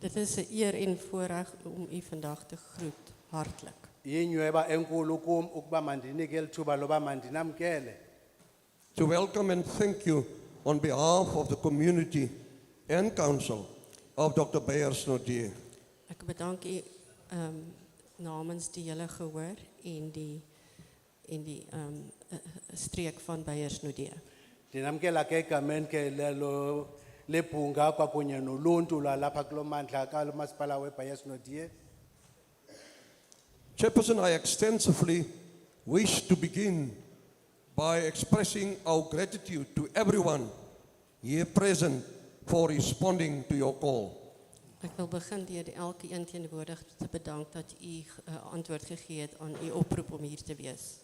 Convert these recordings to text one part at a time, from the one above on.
Dit is 'n eer en voorreg om u vandag te groet, hartlik. Yinyhweba enkulu kum ukuba mandinike lithuba loba mandinamkele. To welcome and thank you on behalf of the community and council of Dr. Beyersnodie. Ek bedank u namens die hele gehoor en die streek van Beyersnodie. Ndinamkela ke egameni ke lelo lebhunga kwakunye noluntu lwalapha kulo mandla kamasipala weBeyersnodie. Chairperson, I extensively wish to begin by expressing our gratitude to everyone here present for responding to your call. Ek wil begin deur elkeen teenwoordig te bedank dat u antwoord gegee het aan u oproep om hier te wees.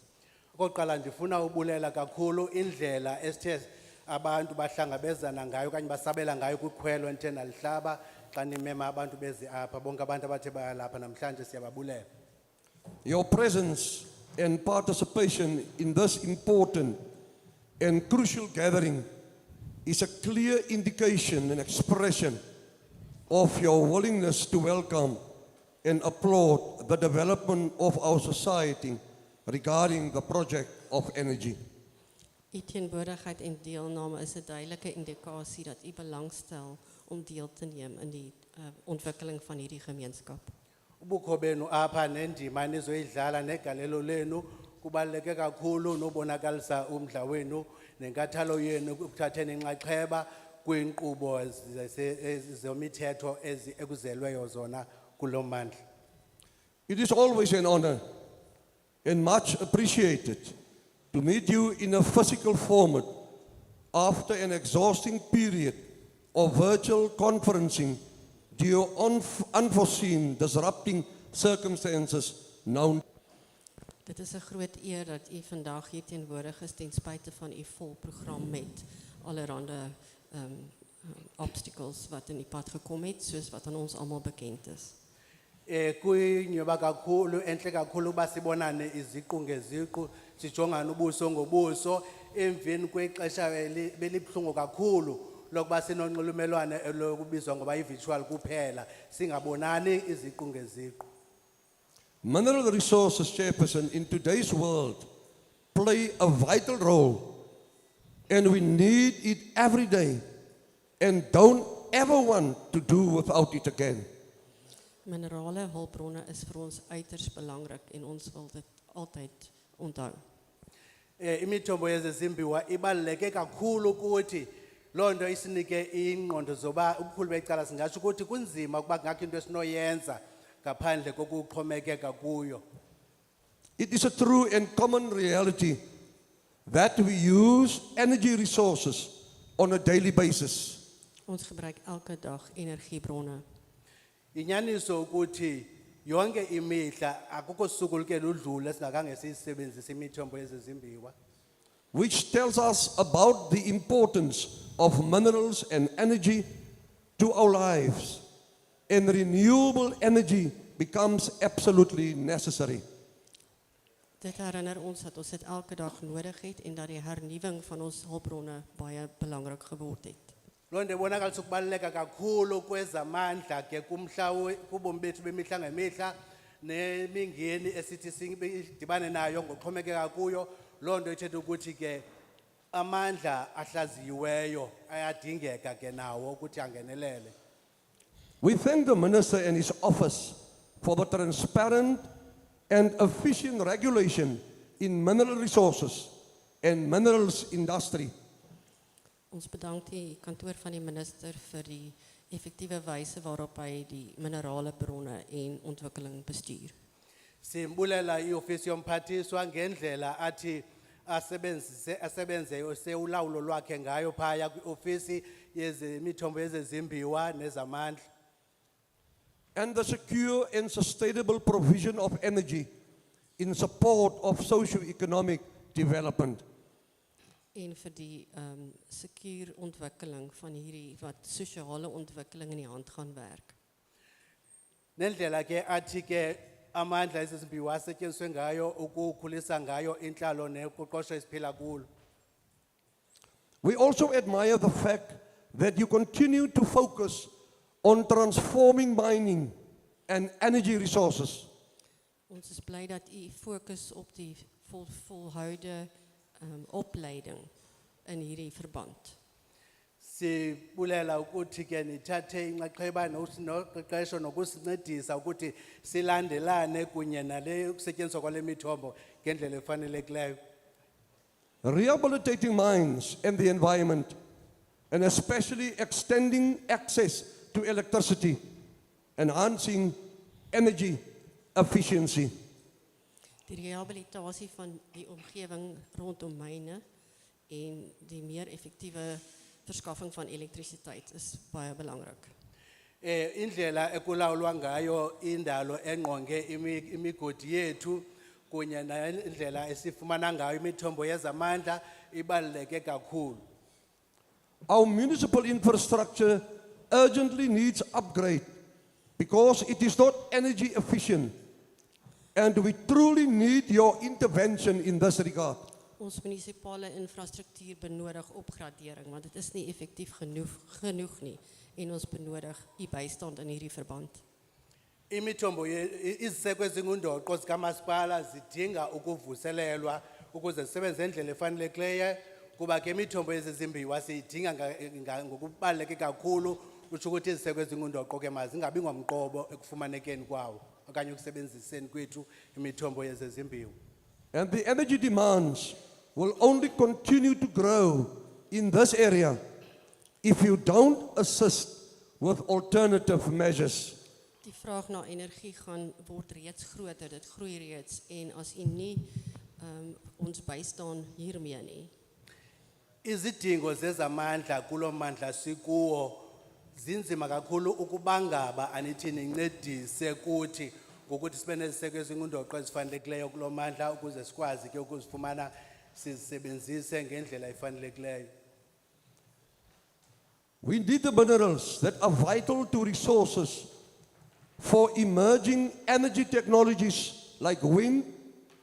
Okokuqala ndifuna ubulela kakhulu indlela esithe abantu bahlangabezana ngayo okanye basabela ngayo kwikhwelo enthe nalihlaba xa nimema abantu bezi apha bonke abantu abathe bayalapha namhlanje siyababulela. Your presence and participation in this important and crucial gathering is a clear indication and expression of your willingness to welcome and applaud the development of our society regarding the project of energy. U teenwoordigheid en deelname is 'n duidelike indikasie dat u belangstel om deel te neem in die ontwikkeling van hierdie gemeenskap. Ubukho benu apha nendima nizoyidlala negalelo lenu kubaluleke kakhulu nobonakalisa umdla wenu nenkathalo yenu ukuthatheni inxaxheba kwiinkqubo zemithetho ekuzelweyo zona kulo mandla. It is always an honor and much appreciated to meet you in a physical format after an exhausting period of virtual conferencing due to unforeseen disrupting circumstances known. Dit is 'n groot eer dat u vandag hier teenwoordig is ten spyte van u vol program met allerhande obstacles wat in die pad gekom het, soos wat aan ons almal bekend is. Kuyinyhweba kakhulu enhle kakhulu uba sibonane iziqu ngeziqu sijongane ubuso ngobuso emveni kwexesha belibhlungu kakhulu lokuba sinonxulumelwane lokubizwa ngoba i-virtual kuphela singabonani iziqu ngeziqu. Mineral resources, Chairperson, in today's world play a vital role, and we need it every day and don't ever want to do without it again. Minerale hulpbronne is vir ons uiters belangrik en ons wil dit altyd onthou. Imithombo yezezimbiwa ibaluleke kakhulu kuthi loo nto isinike ingqondo zoba ubukhulu becala singatsho ukuthi kunzima ukuba kungakho into esinoyenza ngaphandle kokuxhomekeka kuyo. It is a true and common reality that we use energy resources on a daily basis. Ons gebruik elke dag energiebronne. Inyaniso ukuthi yonke imihla akukho suku luke ludlule esingakhange siyisebenzise imithombo yezezimbiwa. Which tells us about the importance of minerals and energy to our lives, and renewable energy becomes absolutely necessary. Dit herinner ons dat ons dit elke dag nodig het en dat die hernuwing van ons hulpbronne baie belangrik geword het. Loo nto ibonakalisa ukubaluleka kakhulu kwezamandla ke kubomi bethu bemihla ngemihla nemingeni esithi sidibane nayo ngoxhomekeka kuyo. Loo nto ithetha ukuthi ke amandla ahlaziyiweyo ayadingeka ke nawo ukuthi angenelele. We thank the Minister and his office for the transparent and efficient regulation in mineral resources and minerals industry. Ons bedank die kantoor van die minister vir die effektiewe wyse waarop hy die minerale bronne en ontwikkeling bestuur. Simbulela iofisi yomphathiswa ngendlela athi asebenze ulawulo lwakhe ngayo phaya kwiofisi yezemithombo yezezimbiwa nezamandla. And the secure and sustainable provision of energy in support of socio-economic development. En vir die sekuur ontwikkeling van hierdie wat sosiale ontwikkeling in die hand gaan werk. Nendlela ke athi ke amandla ezezimbiwa asetyenziswe ngayo ukukhulisa ngayo inhlalo neqoqosho esiphila kulo. We also admire the fact that you continue to focus on transforming mining and energy resources. Ons is bly dat u fokus op die volhoude opleiding in hierdie verband. Sibulela ukuthi ke nithathe inxaxheba noqeqesho nokusincedisa ukuthi silandelane kunye nale ukusetyenziswa kwale mithombo ngendlela efanelekileyo. Rehabilitating mines and the environment, and especially extending access to electricity, enhancing energy efficiency. Die rehabilitasie van die omgewing rondom myne en die meer effektiewe verskaffing van elektrisiteit is baie belangrik. Indlela ekulawulwa ngayo indalo engqonge imigodi yethu kunye nendlela esifumana ngayo imithombo yezamandla ibaluleke kakhulu. Our municipal infrastructure urgently needs upgrade because it is not energy efficient, and we truly need your intervention in this regard. Ons munisipale infrastruktuur benodig opgradering want dit is nie effektief genoeg nie en ons benodig u bystand in hierdie verband. Imithombo iziseko ezingundoqo zikamasipala zidinga ukuvuselelwa ukuze zisebenze ngendlela efanelekileyo kuba ke imithombo yezezimbiwa siyidinga ngokubaluleke kakhulu utsho ukuthi iziseko ezingundoqo ke mazingabi ngomqobo ekufumanekeni kwawo okanye ukusebenziseni kwethu imithombo yezezimbiwa. And the energy demands will only continue to grow in this area if you don't assist with alternative measures. Die vraag na energie gaan word reeds groter, dit groei reeds en as u nie ons bystaan hiermee nie. Izidingo zezamandla kulo mandla sikuwo zinzima kakhulu ukubangaba anithi nincedise kuthi ngokuthi sibe neziseko ezingundoqo ezifanelekileyo kulo mandla ukuze sikwazi ke ukuzifumana sizisebenzise ngendlela efanelekileyo. We need the minerals that are vital to resources for emerging energy technologies like wind,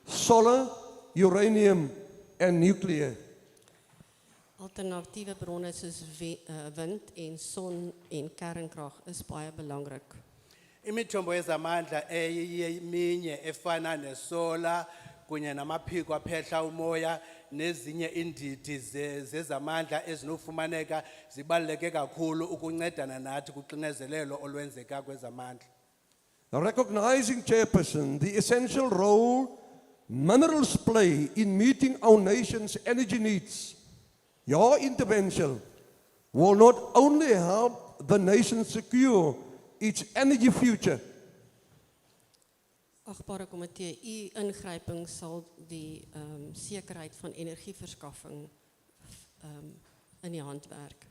solar, uranium, and nuclear. Alternatiewe bronne soos wind en son en kernkrag is baie belangrik. Imithombo yezamandla eyiminye efana nesola kunye namaphiko aphehla umoya nezinye indidi zezamandla ezinofumaneka zibaluleke kakhulu ukuncedana nathi kuxinezelelo olwenzeka kwezamandla. Recognizing, Chairperson, the essential role minerals play in meeting our nation's energy needs, your intervention will not only help the nation secure its energy future, Agbare komitee, u ingryping sal die sekerheid van energieverskaffing in die hand werk.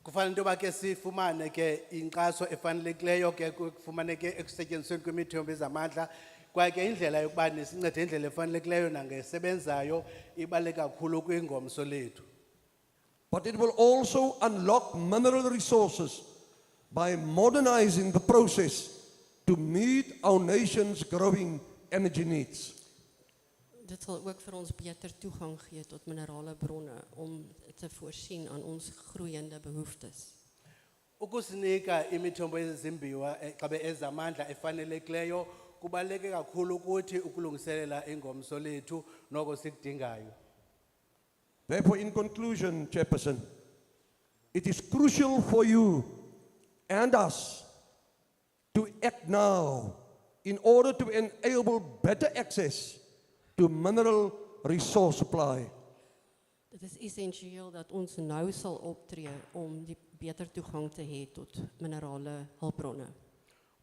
Kufanele into yoba ke sifumane ke inkxaso efanelekileyo ke kufumaneke ekusetyenzisweni kwemithombo yezamandla kwaye ke indlela yokuba nisincede indlela efanelekileyo nangesebenzayo ibaluleke kakhulu kwingomso lethu. but it will also unlock mineral resources by modernizing the process to meet our nation's growing energy needs. Dit sal ook vir ons beter toegang gee tot minerale bronne om te voorsien aan ons groeiende behoeftes. Ukusinika imithombo yezimbiwa xabe ezamandla efanelekileyo kubaluleke kakhulu ukuthi ukulungiselela ingomso lethu noko sikudingayo. Therefore, in conclusion, Chairperson, it is crucial for you and us to act now in order to enable better access to mineral resource supply. Dit is essensieel dat ons nou sal optree om die beter toegang te hê tot minerale hulpbronne.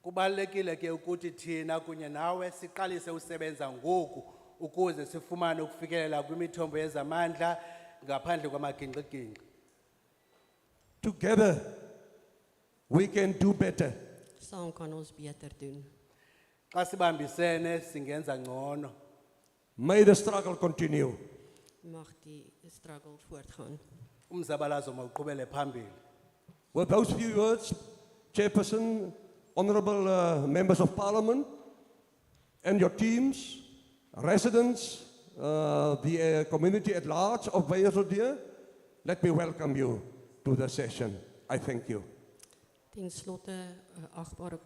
Kubalulekile ke ukuthi thina kunye nawe siqalise usebenza ngoku ukuze sifumane ukufikelela kwimithombo yezamandla ngaphandle kwamagingxigingxi. Together, we can do better. Saam kan ons beter doen. Xa sibambisene singenza ngcono. May the struggle continue. Mag die struggle voortgaan. Umzabalazo mawuqhubele phambili. With those few words, Chairperson, honorable members of Parliament, and your teams, residents, the community at large of Bayersdorp, let me welcome you to the session. I thank you. Ten slotte, agbare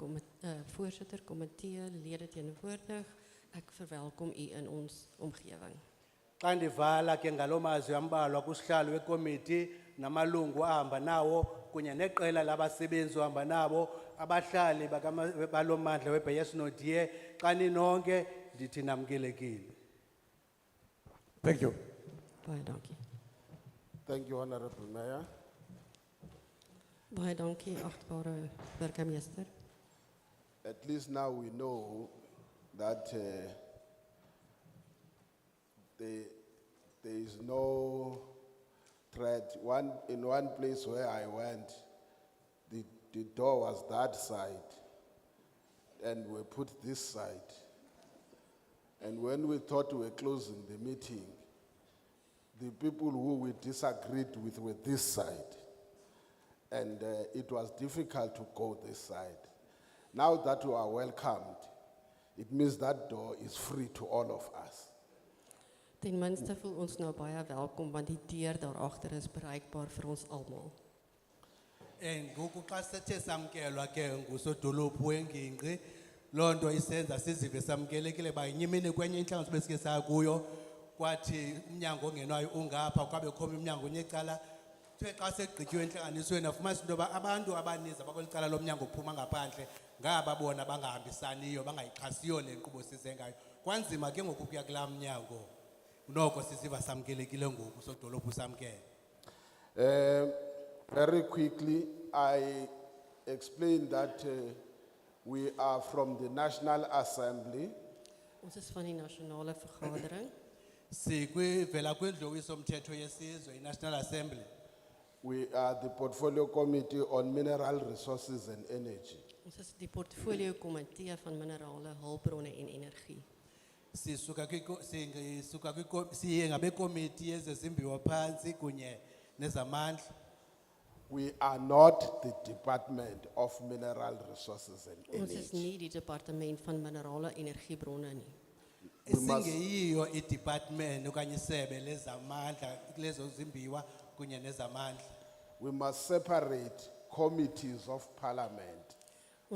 voorsitter, komitee, lede teenwoordig. Ek verwelkom u in ons omgewing. Xa ndivala ke ngaloo mazwi ambalwa kusihlalo wekomiti namalungu ahamba nawo kunye neqela labasebenzi ohamba nabo abahlali baloo mmandla weBeyesnodie xa ninonke ndithi namkelekile. Thank you. Baie dankie. Thank you, Honorable Mayor. Baie dankie, agbare burgemeester. At least now we know that there is no threat. In one place where I went, the door was that side, and we put this side. And when we thought we were closing the meeting, the people who we disagreed with were this side. And it was difficult to go this side. Now that we are welcomed, it means that door is free to all of us. Ten minste voel ons nou baie welkom, want die deur daarachter is bereikbaar vir ons almal. En ngoku xa sethe samkelwa ke ngusodolophu wengingqi, loo nto isenza sizive samkelekile bayinyimini kwenye intlanganiso besike saya kuyo, kwathi umnyango ongenwayo ungapha, kwabe khoma umnyango onyecala. Xa segqityiwe entlanganisweni afumanisa into yoba abantu abaninzi abakweli cala lomnyango kuphuma ngaphandle ngaba bona bangahambisaniyo bangayixhasiyo le nkqubo size ngayo. Kwanzima ke ngoku kuya kulaa mnyango, noko siziva samkelekile ngoku sodolophu samkele. Very quickly, I explained that we are from the National Assembly. Ons is van die nasionale vergadering. Sikwivela kwindlowisomthetho yesizwe, i-National Assembly. We are the Portfolio Committee on Mineral Resources and Energy. Ons is die portfolio komitee van minerale, hulpbronne en energie. Siye ngabekomiti yezezimbiwa phansi kunye nezamandla. We are not the Department of Mineral Resources and Ons is Energy. nie die departement van minerale energiebronne nie. Esingeyiyo i-department okanye isebe lezamandla lezo zimbiwa kunye nezamandla. We must separate committees of parliament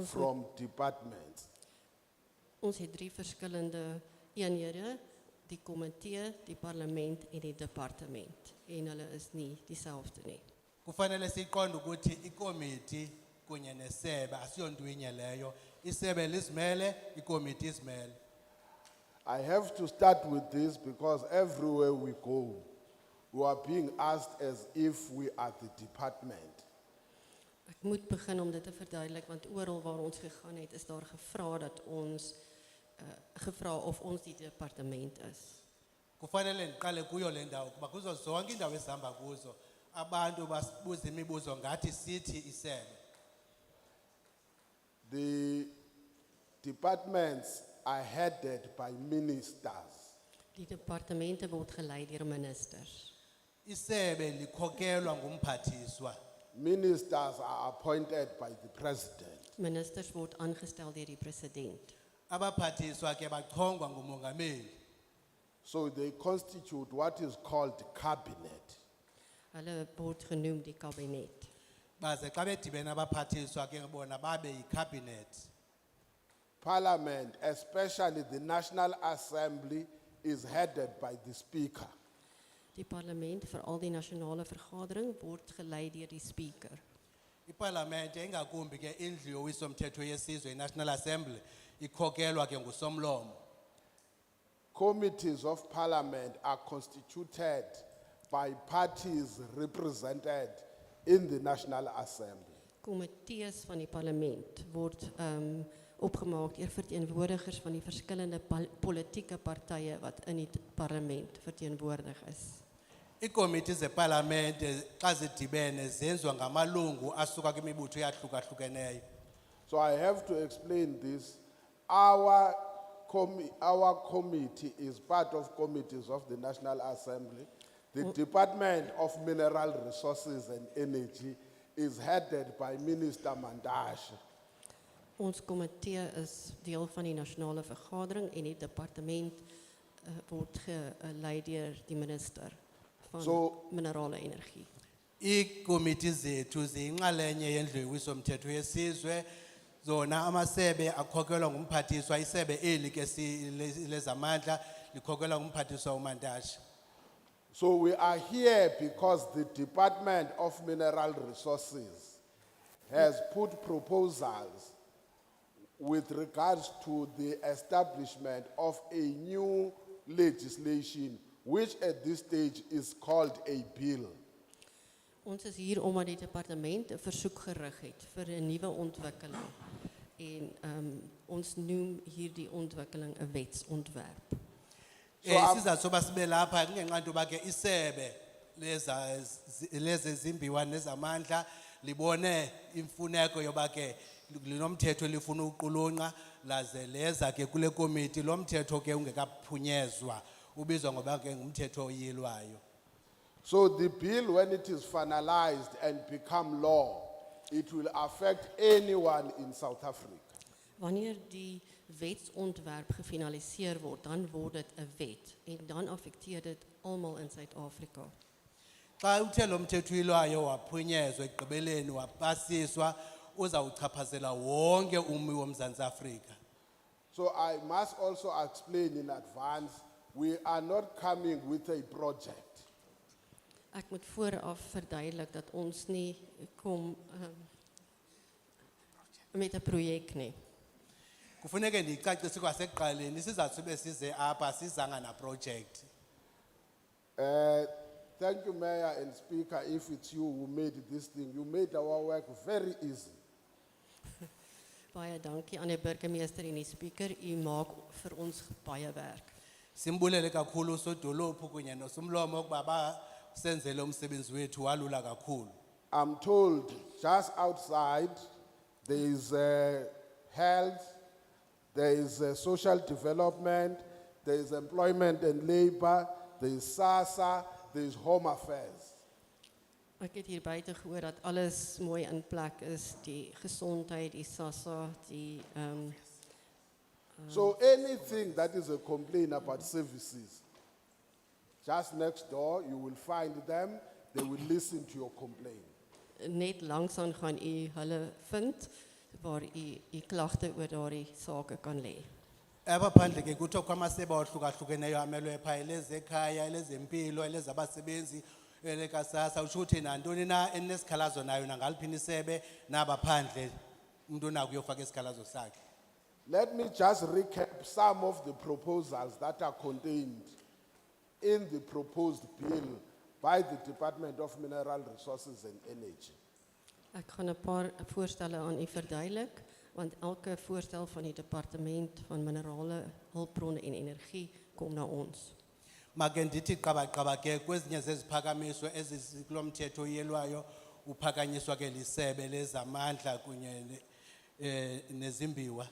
from departments. Ons het 3 verskillende eenhede, die komitee, die parlement en die departement. En hulle is nie dieselfde nie. Kufanele siqonde ukuthi ikomiti kunye nesebe asiyondwinye leyo. Isebe lizimele, ikomiti izimele. I have to start with this because everywhere we go, we are being asked as if we are the department. Ek moet begin om dit te verduidelik, want oral waar ons gegaan het, is daar gevra of ons die departement is. Kufanele ndiqale kuyo le ndawo kuba kuzo zonke indawo ezihamba kuzo abantu babuza imibuzo ngathi sithi isebe. The departments are headed by ministers. Die departemente word gelei deur ministers. Isebe likhokelwa ngumphathiswa. Ministers are appointed by the president. Ministers word aangestel deur die president. Abaphathiswa ke bachongwa ngumongameli. So they constitute what is called cabinet. Hulle word genoem die kabinet. Baze xa bedibene abaphathiswa ke bona babe yicabinet. Parliament, especially the National Assembly, is headed by the speaker. Die parlement, veral die nasionale vergadering, word gelei deur die speaker. Iparlamente ingakumbi ke indlu yowisomthetho yesizwe, i-National Assembly, ikhokelwa ke ngusomlomo. Committees of parliament are constituted by parties represented in the National Assembly. Komitees van die parlement word opgemaak deur verteenwoordigers van die verskillende politieke partye wat in die parlement verteenwoordig is. Ikomiti zeparlamente xa zidibene zenziwa ngamalungu asuka kwimibutho eyahlukahlukeneyo. So I have to explain this. Our committee is part of committees of the National Assembly. The Department of Mineral Resources and Energy is headed by Minister Mandashe. Ons komitee is deel van die nasionale vergadering en die departement word gelei deur die minister van minerale energie. iikomiti zethu ziyinxalenye yendlewiso mthetho yesizwe zona amasebe akhokelwa ngumphathiswa isebe eli ke lezamandla likhokelwa ngumphathiswa uMantashe. So we are here because the Department of Mineral Resources has put proposals with regards to the establishment of a new legislation, which at this stage is called a bill. Ons is hier omdat die departement 'n versoek gerig het vir 'n nuwe ontwikkeling. En ons noem hierdie ontwikkeling 'n wetsontwerp. Isizathu soba sibe lapha kungenxa into yoba ke isebe lezezimbiwa nezamandla libone imfuneko yoba ke linomthetho elifuna uqulunqa laze leza ke kule komiti lo mthetho ke ungekaphunyezwa ubizwa ngoba ke ngumthetho oyilwayo. So the bill, when it is finalized and become law, it will affect anyone in South Africa. Wanneer die wetsontwerp gefinaliseer word, dan word dit 'n wet en dan affekteer dit almal in Suid-Afrika. Xa uthe lo mthetho uyilwayo waphunyezwa ekugqibeleni wapasiswa uzawuchaphazela wonke ummi woMzantsi Afrika. So I must also explain in advance, we are not coming with a project. Ek moet vooraf verduidelik dat ons nie kom met 'n projek nie. Kufuneke ndicacise kwasekuqaleni isizathu sibe size apha sizanga na project. Thank you, Mayor and Speaker. If it's you who made this thing, you made our work very easy. Baie dankie aan die burgemeester en die speaker. U maak vir ons baie werk. Simbulele kakhulu usodolophu kunye nosumlomo ukuba basenzele umsebenzi wethu walula kakhulu. I'm told just outside there is health, there is social development, there is employment and labor, there is SASSA, there is home affairs. Ek het hier buite gehoor dat alles mooi in plek is, die gesondheid, die SASSA, die So anything that is a complaint about services, just next door you will find them, they will listen to your complaint. net langsaan gaan u hulle vind waar u klagte oor daardie sake kan lê. Apha phandle ke kuthiwa kwamasebe ahlukahlukeneyo amelwe phaa elezekhaya elezempilo elezabasebenzi elekasasa utsho uthi nantoni na enesikhalazo nayo nangaliphi isebe naba phandle umuntu onako uyofaka isikhalazo sakhe. Let me just recap some of the proposals that are contained in the proposed bill by the Department of Mineral Resources and Energy. Ek gaan 'n paar voorstelle aan u verduidelik, want elke voorstel van die departement van minerale, hulpbronne en energie kom na ons. Make ndithi qabaqaba ke kwezinye zeziphakamiso ezikulo mthetho oyelwayo uphakanyiswa ke lisebe lezamandla kunye nezimbiwa.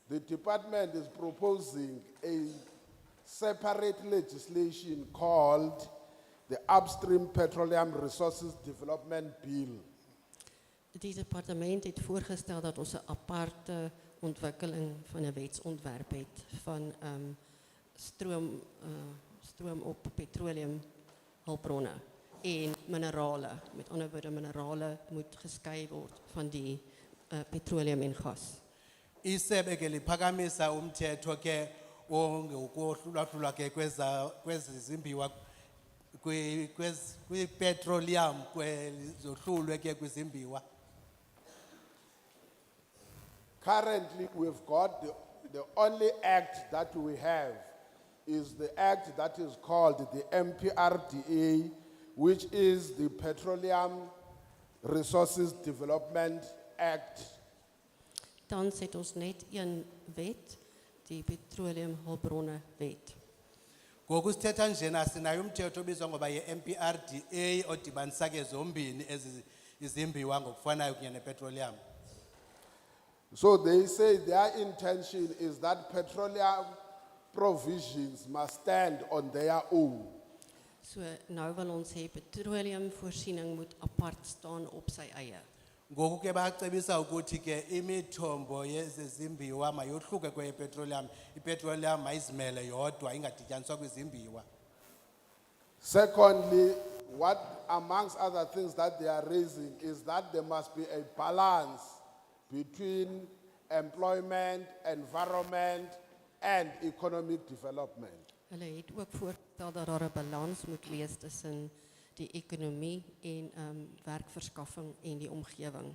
The department is proposing a separate legislation called the Upstream Petroleum Resources Development Bill. Die departement het voorgestel dat ons 'n aparte ontwikkeling van 'n wetsontwerp het van stroom op petroleum hulpbronne en minerale. Met ander woorde, minerale moet geskei word van die petroleum en gas. Isebe ke liphakamisa umthetho ke ongokohlulahlula ke kwezizimbiwa kwi-petroleum kwezohlulwe ke kwizimbiwa. Currently, we've got the only act that we have is the act that is called the MPRDA, which is the Petroleum Resources Development Act. Tans het ons net een wet, die petroleum hulpbronne wet. Ngoku sithetha njena sinayo umthetho obizwa ngoba ye-MPRDA odibanisa ke zombini ezi izimbiwa ngokufanayo kunye nepetroleum. So they say their intention is that petroleum provisions must stand on their own. So nou wil ons hê petroleum voorsiening moet apart staan op sy eie. Ngoku ke bacebisa ukuthi ke imithombo yezezimbiwa mayohluke kweyepetroleum, ipetroleum mayizimele yodwa ingadityaniswa kwizimbiwa. Secondly, what amongst other things that they are raising is that there must be a balance between employment, environment, and economic development. Hulle het ook voorgestel dat daar 'n balans moet wees tussen die ekonomie en werkverskaffing en die omgewing.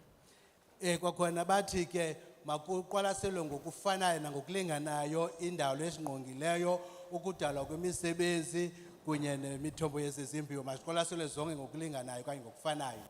Kwakhona bathi ke makuqwalaselwe ngokufanayo nangokulinganayo indalo esingqongileyo ukudalwa kwemisebenzi kunye nemithombo yezezimbiwo masiqwalaselwe zonke ngokulinganayo okanye ngokufanayo.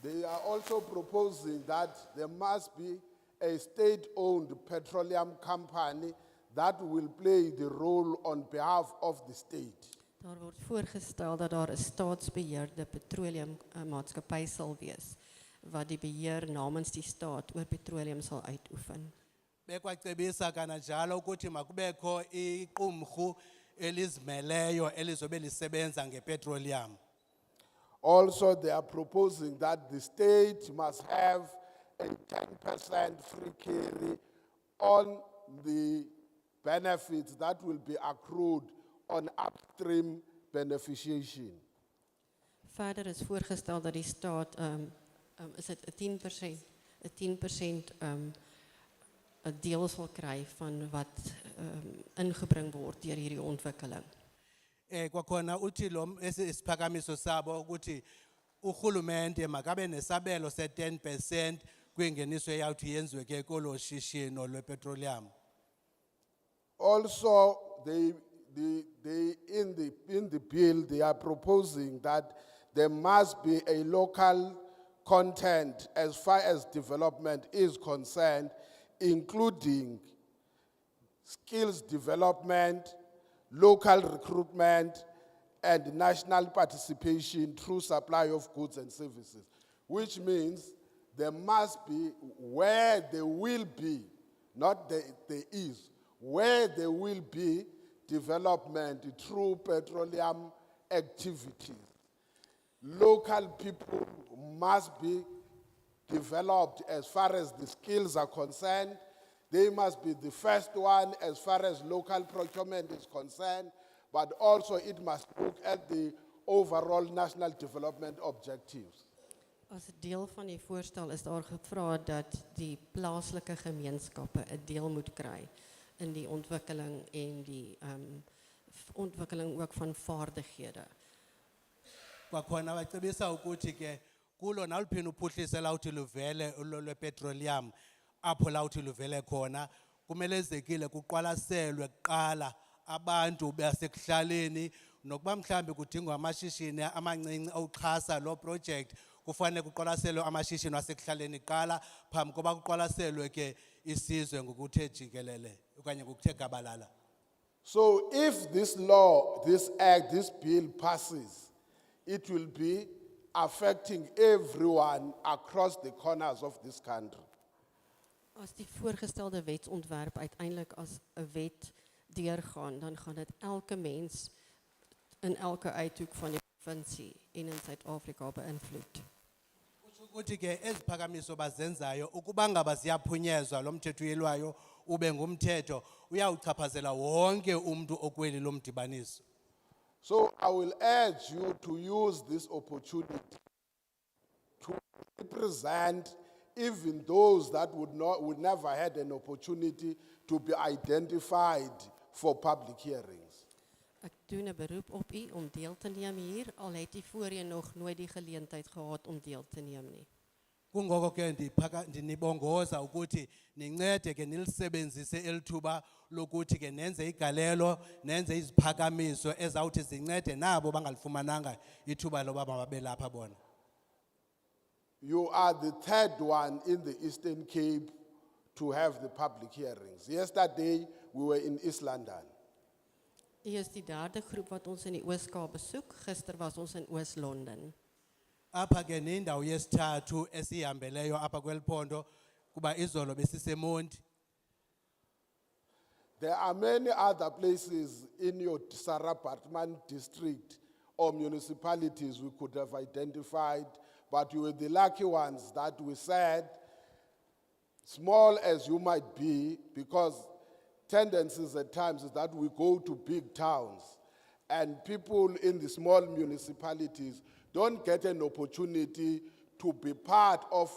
They are also proposing that there must be a state-owned petroleum company that will play the role on behalf of the state. Daar word voorgestel dat daar 'n staatsbeheerde petroleummaatskappy sal wees wat die beheer namens die staat oor petroleum sal uitoefen. Bekwacebisa kananjalo ukuthi makubekho iqumrhu elizimeleyo elizobe lisebenza ngepetroleum. Also, they are proposing that the state must have a 10% free carry on the benefits that will be accrued on upstream beneficiation. Verder is voorgestel dat die staat is dit 'n 10% 'n deel sal kry van wat ingebring word deur hierdie ontwikkeling. Kwakhona uthi lo isiphakamiso sabo ukuthi urhulumente makabe nesabelo se-10% kwingeniso eyawuthi yenziwe ke kolo shishino lwepetroleum. Also, in the bill, they are proposing that there must be a local content as far as development is concerned, including skills development, local recruitment, and national participation through supply of goods and services, which means there must be where there will be, not there is, where there will be development through petroleum activities. Local people must be developed as far as the skills are concerned. They must be the first one as far as local procurement is concerned, but also it must look at the overall national development objectives. As 'n deel van die voorstel is daar gevra dat die plaaslike gemeenskappe 'n deel moet kry in die ontwikkeling en die ontwikkeling ook van vaardighede. Kwakhona bacebisa ukuthi ke kulo naluphi uphuhliso lawuthi luvele lwepetroleum apho lawuthi luvele khona kumelezekile kuqwalaselwe kuqala abantu basekuhlaleni nokuba mhlambe kudingwa amashishini amancinci awuxhasa lo project kufanele kuqwalaselwe amashishini wasekuhlaleni kuqala phambi koba kuqwalaselwe ke isizwe ngokuthe jikelele okanye ngokuthe gabalala. So if this law, this act, this bill passes, it will be affecting everyone across the corners of this country. As die voorgestelde wetsontwerp uiteindelik as 'n wet deurgaan, dan gaan dit elke mens in elke uithoek van die provinsie en in Suid-Afrika beïnvloed. Ukuthi ke eziphakamiso bazenzayo ukuba ngaba ziyaphunyezwa lo mthetho uyelwayo ube ngumthetho uyawuchaphazela wonke umuntu okweli lo mdibaniso. So I will urge you to use this opportunity to represent even those that would never had an opportunity to be identified for public hearings. Ek doen 'n beroep op u om deel te neem hier, al het u voorheen nog nooit die geleentheid gehad om deel te neem nie. Kungoko ke ndinibongoza ukuthi nincede ke nilisebenzise elithuba lokuthi ke nenze igalelo nenze iziphakamiso ezawuthi zincede nabo bangalifumananga ithuba loba babe lapha bona. You are the third one in the Eastern Cape to have the public hearings. Yesterday, we were in East London. U is die derde groep wat ons in die Oos-Kaap besoek. Gister was ons in Oos-London. Apha ke nendawo yesithathu esihambeleyo apha kweliphondo kuba izolo besisemonti. There are many other places in your Sarabatman district or municipalities we could have identified, but you were the lucky ones that we said, small as you might be, because tendencies at times is that we go to big towns and people in the small municipalities don't get an opportunity to be part of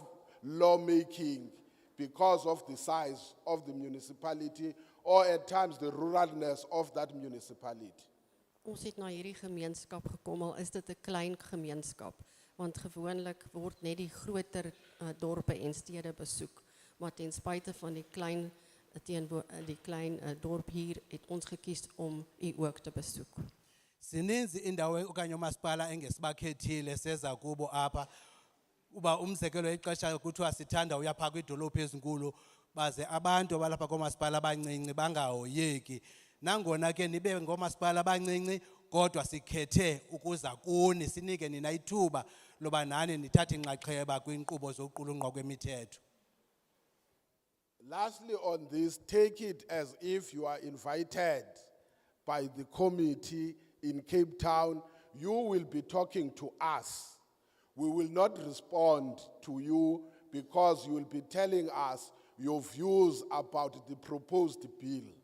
lawmaking because of the size of the municipality or at times the ruralness of that municipality. Ons het na hierdie gemeenskap gekom, al is dit 'n klein gemeenskap, want gewoonlik word net die groter dorpe en stede besoek, maar ten spyte van die klein dorp hier het ons gekies om u ook te besoek. Zininzi indawo okanye umasipala engesibakhethile seza kubo apha uba umzekelo ixesha kuthiwa sithanda uya phaa kwidolophu ezinkulu baze abantu abalapha koomasipala abancinci bangahoyeki. Nangona ke nibe ngoomasipala abancinci kodwa sikhethe ukuza kuni sinike nina ithuba loba nani nithathe inxaxheba kwiinkqubo zokuqulunqwa kwemithetho. Lastly, on this, take it as if you are invited by the committee in Cape Town. You will be talking to us. We will not respond to you because you will be telling us your views about the proposed bill.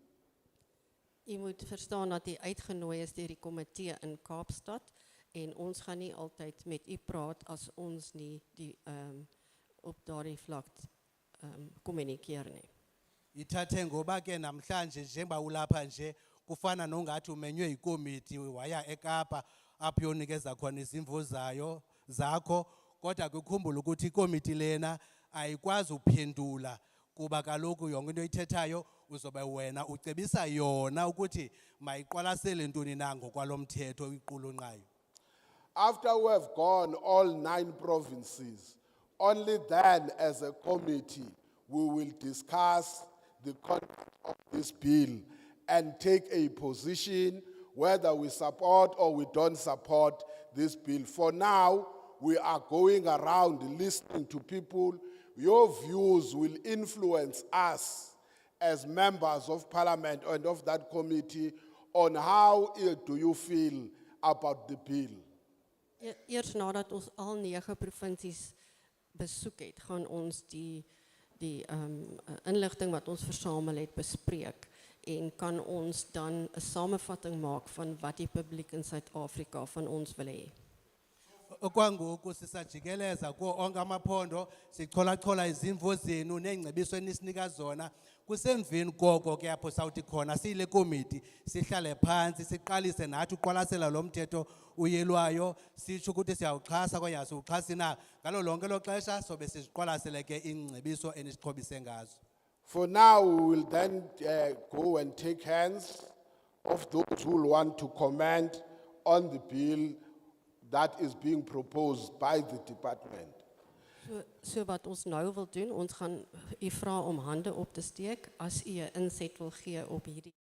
U moet verstaan dat u uitgenooi is deur die komitee in Kaapstad en ons gaan nie altyd met u praat as ons nie die op daardie vlak kommunikeer nie. Ithathe ngoba ke namhlanje njengoba ulapha nje kufana nongathi umenywe yikomiti waya eKapa apho uyonikeza khona izimvo zakho kodwa ukukhumbula ukuthi ikomiti lena ayikwazi uphendula kuba kaloku yonke into oyithethayo uzobe wena ucebisa yona ukuthi mayiqwalasele ntoni na ngokwalomthetho iqulunqayo. After we have gone all 9 provinces, only then as a committee we will discuss the content of this bill and take a position whether we support or we don't support this bill. For now, we are going around listening to people. Your views will influence us as members of parliament and of that committee on how do you feel about the bill. Eers nadat ons al 9 provinsies besoek het, gaan ons die inligting wat ons versamel het bespreek en kan ons dan 'n samevatting maak van wat die publiek in Suid-Afrika van ons wil hê. Okwangoku sisajikeleza kuwo onke amaphondo sicholachola izimvo zenu neengcebiso enisinika zona kusemveni koko ke apho sawuthi khona siyile komiti sihlale phansi siqalise nathi uqwalasela lo mthetho uyelwayo sitsho ukuthi siyawuxhasa okanye asiwuxhasi na ngalo lonke lo xesha sobe siziqwalasele ke ingcebiso enisixhobise ngazo. For now, we will then go and take hands of those who will want to comment on the bill that is being proposed by the department. So wat ons nou wil doen, ons gaan u vra om hande op te steek as u 'n inset wil gee op hierdie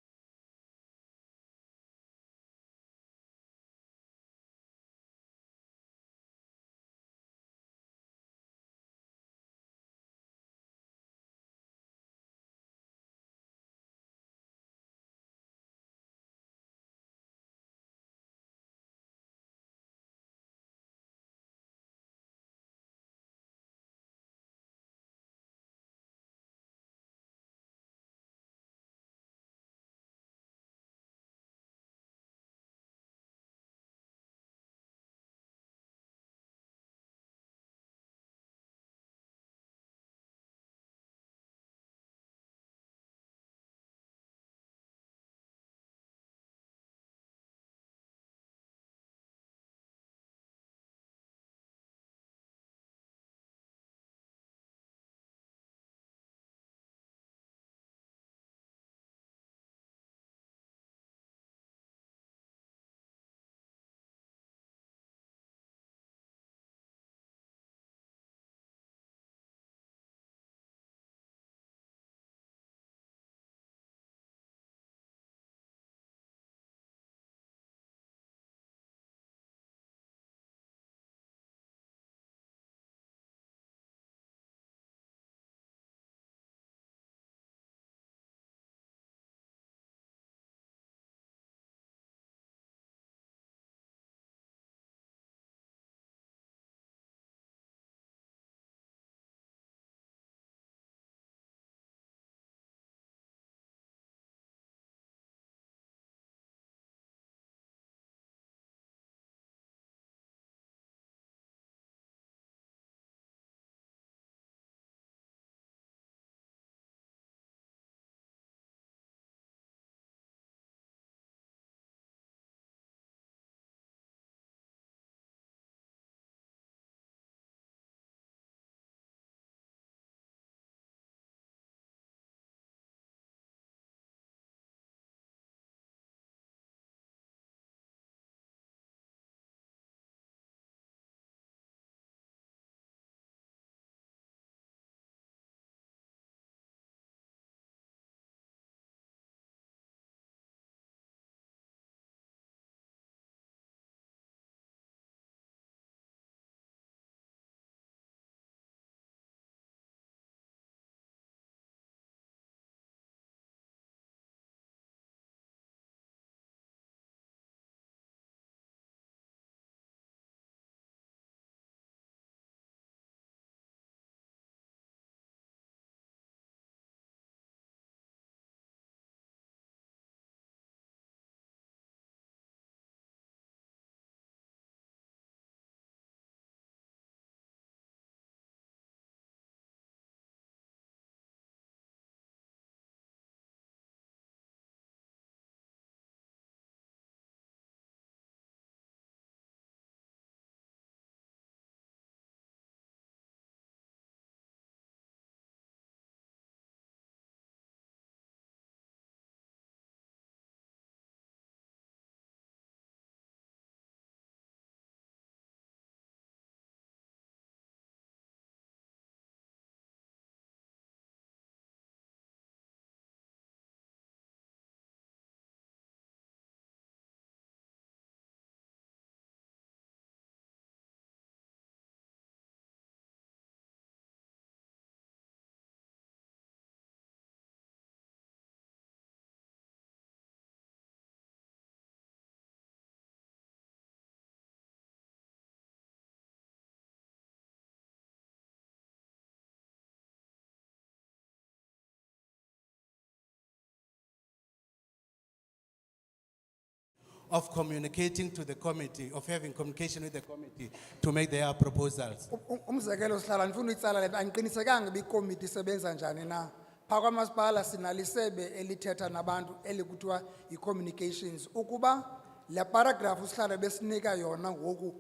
of communicating to the committee, of having communication with the committee to make their proposals. Umzekelo sihlala ndifuna uyitsala le nto andiqinisekanga uba ikomiti isebenza njani na. Phaa kwamasipala sinalisebe elithetha nabantu elikuthiwa yi-communications. Ukuba le paragraph sihlala besinika yona ngoku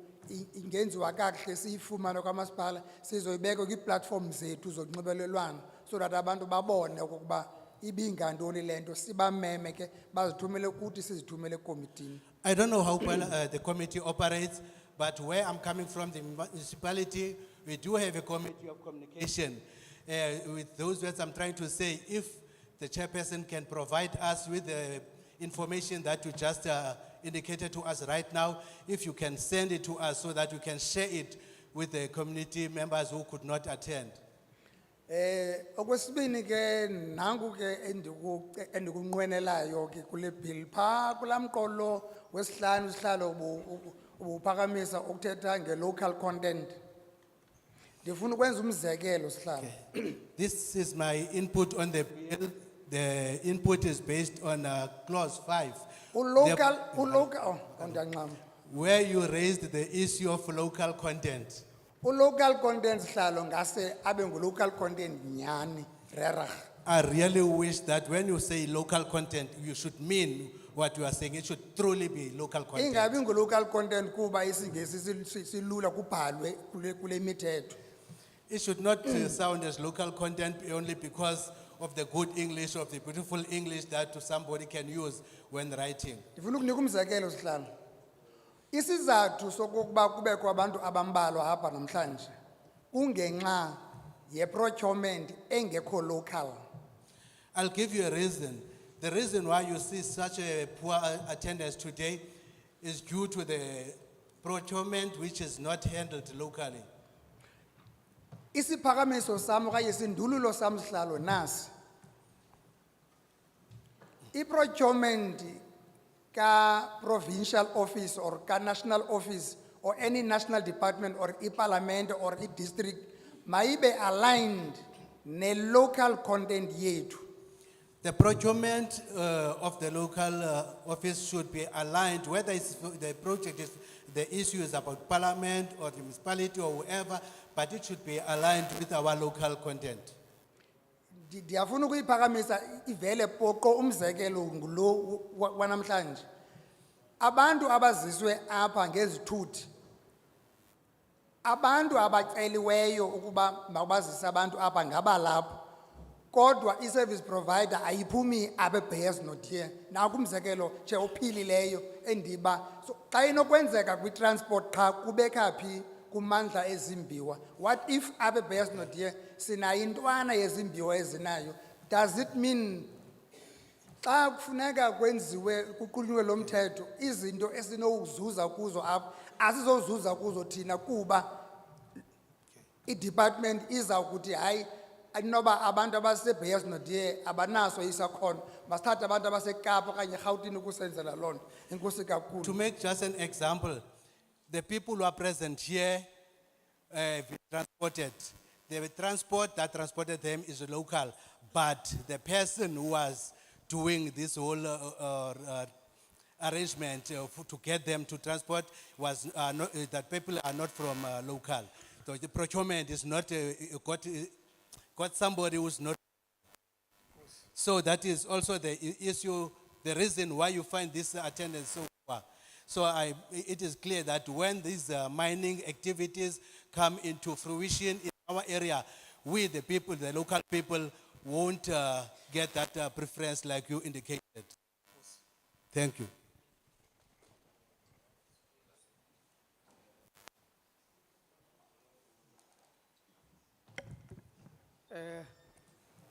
ingenziwa kakuhle siyifumane kwamasipala sizoyibeka kwii-platform zethu zonxibelelwano so that abantu babone okokuba ibingantoni le nto sibameme ke bazithumele kuthi sizithumele ekomitini. I don't know how the committee operates, but where I'm coming from, the municipality, we do have a committee of communication. With those words, I'm trying to say, if the chairperson can provide us with the information that you just indicated to us right now, if you can send it to us so that we can share it with the community members who could not attend. Okwesibini ke nangu ke endikunqwenelayo ke kule bill phaa kulaa mqolo wesihlanu sihlalo ubuphakamisa ukuthetha nge-local content. Ndifuna ukwenza umzekelo sihlalo. This is my input on the bill. The input is based on clause 5. Where you raised the issue of local content. Local content sihlalo ngase abe ngu-local content nyani rera. I really wish that when you say local content, you should mean what you are saying. It should truly be local content. Ingabi ngu-local content kuba isingesi silula kubhalwe kule mithetho. It should not sound as local content only because of the good English, of the beautiful English that somebody can use when writing. Ndifuna ukunika umzekelo sihlalo. Isizathu sokuba kubekho abantu abambalwa apha namhlanje kungenxa ye-procurement engekho local. I'll give you a reason. The reason why you see such a poor attendance today is due to the procurement which is not handled locally. Isiphakamiso sam okanye isindululo sam sihlalo nasi. I-procurement ka provincial office or ka national office or any national department or parliament or district maibe aligned ne local content yethu. The procurement of the local office should be aligned, whether it's the project is the issue is about parliament or the municipality or whoever, but it should be aligned with our local content. Ndiyafuna ukuyiphakamisa ivele poqo umzekelo ngulo wanamhlanje. Abantu abaziswe apha ngezithuthi. Abantu abaceliweyo ukuba mabazise abantu apha ngabalapho. Kodwa i-service provider ayiphumi abe based not here. Naku umzekelo nje ophilileyo endiba so xa inokwenzeka kwi-transport qha kubekha phi kumandla ezimbiwa. What if abe based not here sinayo intwana yezimbiwa ezinayo? Does it mean xa kufuneka kwenziwe kuqulunqwe lo mthetho izinto esinozuza kuzo apha asizozuza kuzo thina kuba i-department iza ukuthi hayi noba abantu abase-based not here abanaso isakhono masithathe abantu abasekapa okanye eRhawutini ukusenzela loo nto. Enkosi kakhulu. To make just an example, the people who are present here have been transported. The transport that transported them is local, but the person who was doing this whole arrangement to get them to transport was not, that people are not from local. So the procurement is not got somebody who's not. So that is also the issue, the reason why you find this attendance so far. So it is clear that when these mining activities come into fruition in our area, we the people, the local people, won't get that preference like you indicated. Thank you.